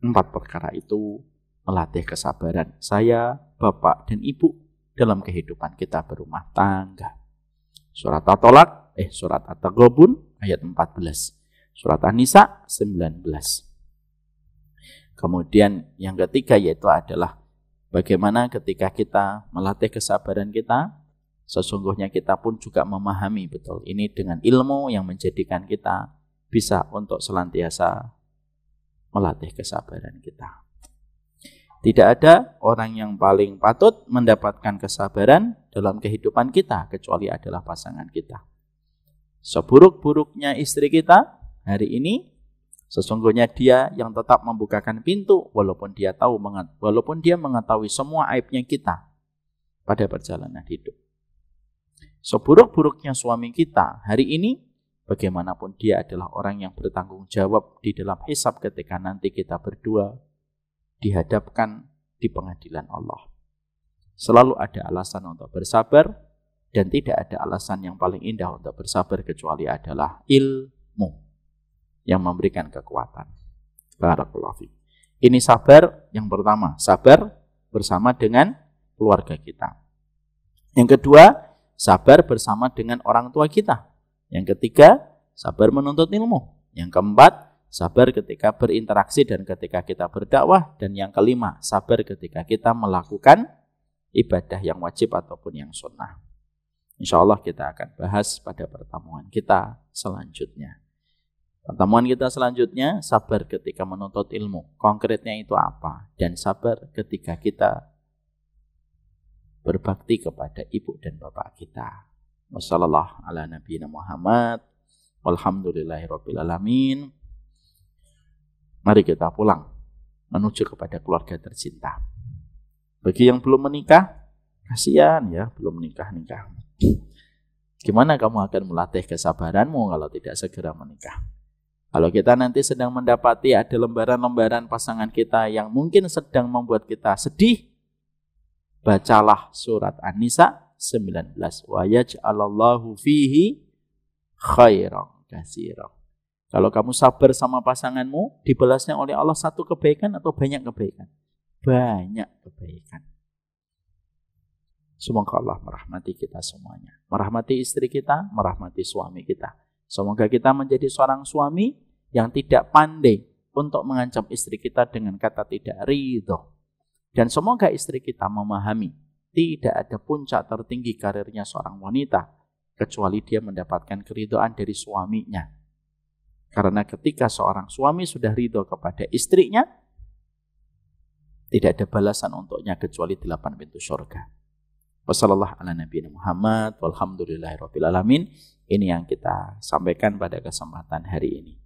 Speaker 1: 4 perkara itu melatih kesabaran saya, bapak, dan ibu dalam kehidupan kita berumah tangga. Surat At-Taghabun ayat 14. Surat An-Nisa 19. Kemudian yang ketiga yaitu adalah bagaimana ketika kita melatih kesabaran kita, sesungguhnya kita pun juga memahami betul ini dengan ilmu yang menjadikan kita bisa untuk senantiasa melatih kesabaran kita. Tidak ada orang yang paling patut mendapatkan kesabaran dalam kehidupan kita kecuali adalah pasangan kita. Seburuk-buruknya istri kita hari ini, sesungguhnya dia yang tetap membukakan pintu walaupun dia mengetahui semua aibnya kita pada perjalanan hidup. Seburuk-buruknya suami kita hari ini, bagaimanapun dia adalah orang yang bertanggung jawab di dalam hisab ketika nanti kita berdua dihadapkan di pengadilan Allah. Selalu ada alasan untuk bersabar dan tidak ada alasan yang paling indah untuk bersabar kecuali adalah ilmu yang memberikan kekuatan. Barakallahu fiik. Ini sabar yang pertama, sabar bersama dengan keluarga kita. Yang kedua, sabar bersama dengan orang tua kita. Yang ketiga, sabar menuntut ilmu. Yang keempat, sabar ketika berinteraksi dan ketika kita berdakwah. Dan yang kelima, sabar ketika kita melakukan ibadah yang wajib ataupun yang sunnah. Insya Allah kita akan bahas pada pertemuan kita selanjutnya. Pertemuan kita selanjutnya, sabar ketika menuntut ilmu. Konkretnya itu apa? Dan sabar ketika kita berbakti kepada ibu dan bapak kita. Wassallallahu ala nabiyina Muhammad. Walhamdulillahirabbil alamin. Mari kita pulang menuju kepada keluarga tercinta. Bagi yang belum menikah, kasihan ya, belum nikah. Gimana kamu akan melatih kesabaranmu kalau tidak segera menikah? Kalau kita nanti sedang mendapati ada lembaran-lembaran pasangan kita yang mungkin sedang membuat kita sedih, bacalah surat An-Nisa 19. Wa yaj'alallahu fihi khairan katsiran. Kalau kamu sabar sama pasanganmu, dibalasnya oleh Allah satu kebaikan atau banyak kebaikan? Banyak kebaikan. Semoga Allah merahmati kita semuanya. Merahmati istri kita, merahmati suami kita. Semoga kita menjadi seorang suami yang tidak pandai untuk mengancam istri kita dengan kata tidak ridho. Dan semoga istri kita memahami tidak ada puncak tertinggi karirnya seorang wanita kecuali dia mendapatkan keridhaan dari suaminya. Karena ketika seorang suami sudah ridho kepada istrinya, tidak ada balasan untuknya kecuali 8 pintu surga. Wassallallahu ala nabiyina Muhammad walhamdulillahirabbil alamin. Ini yang kita sampaikan pada kesempatan hari ini.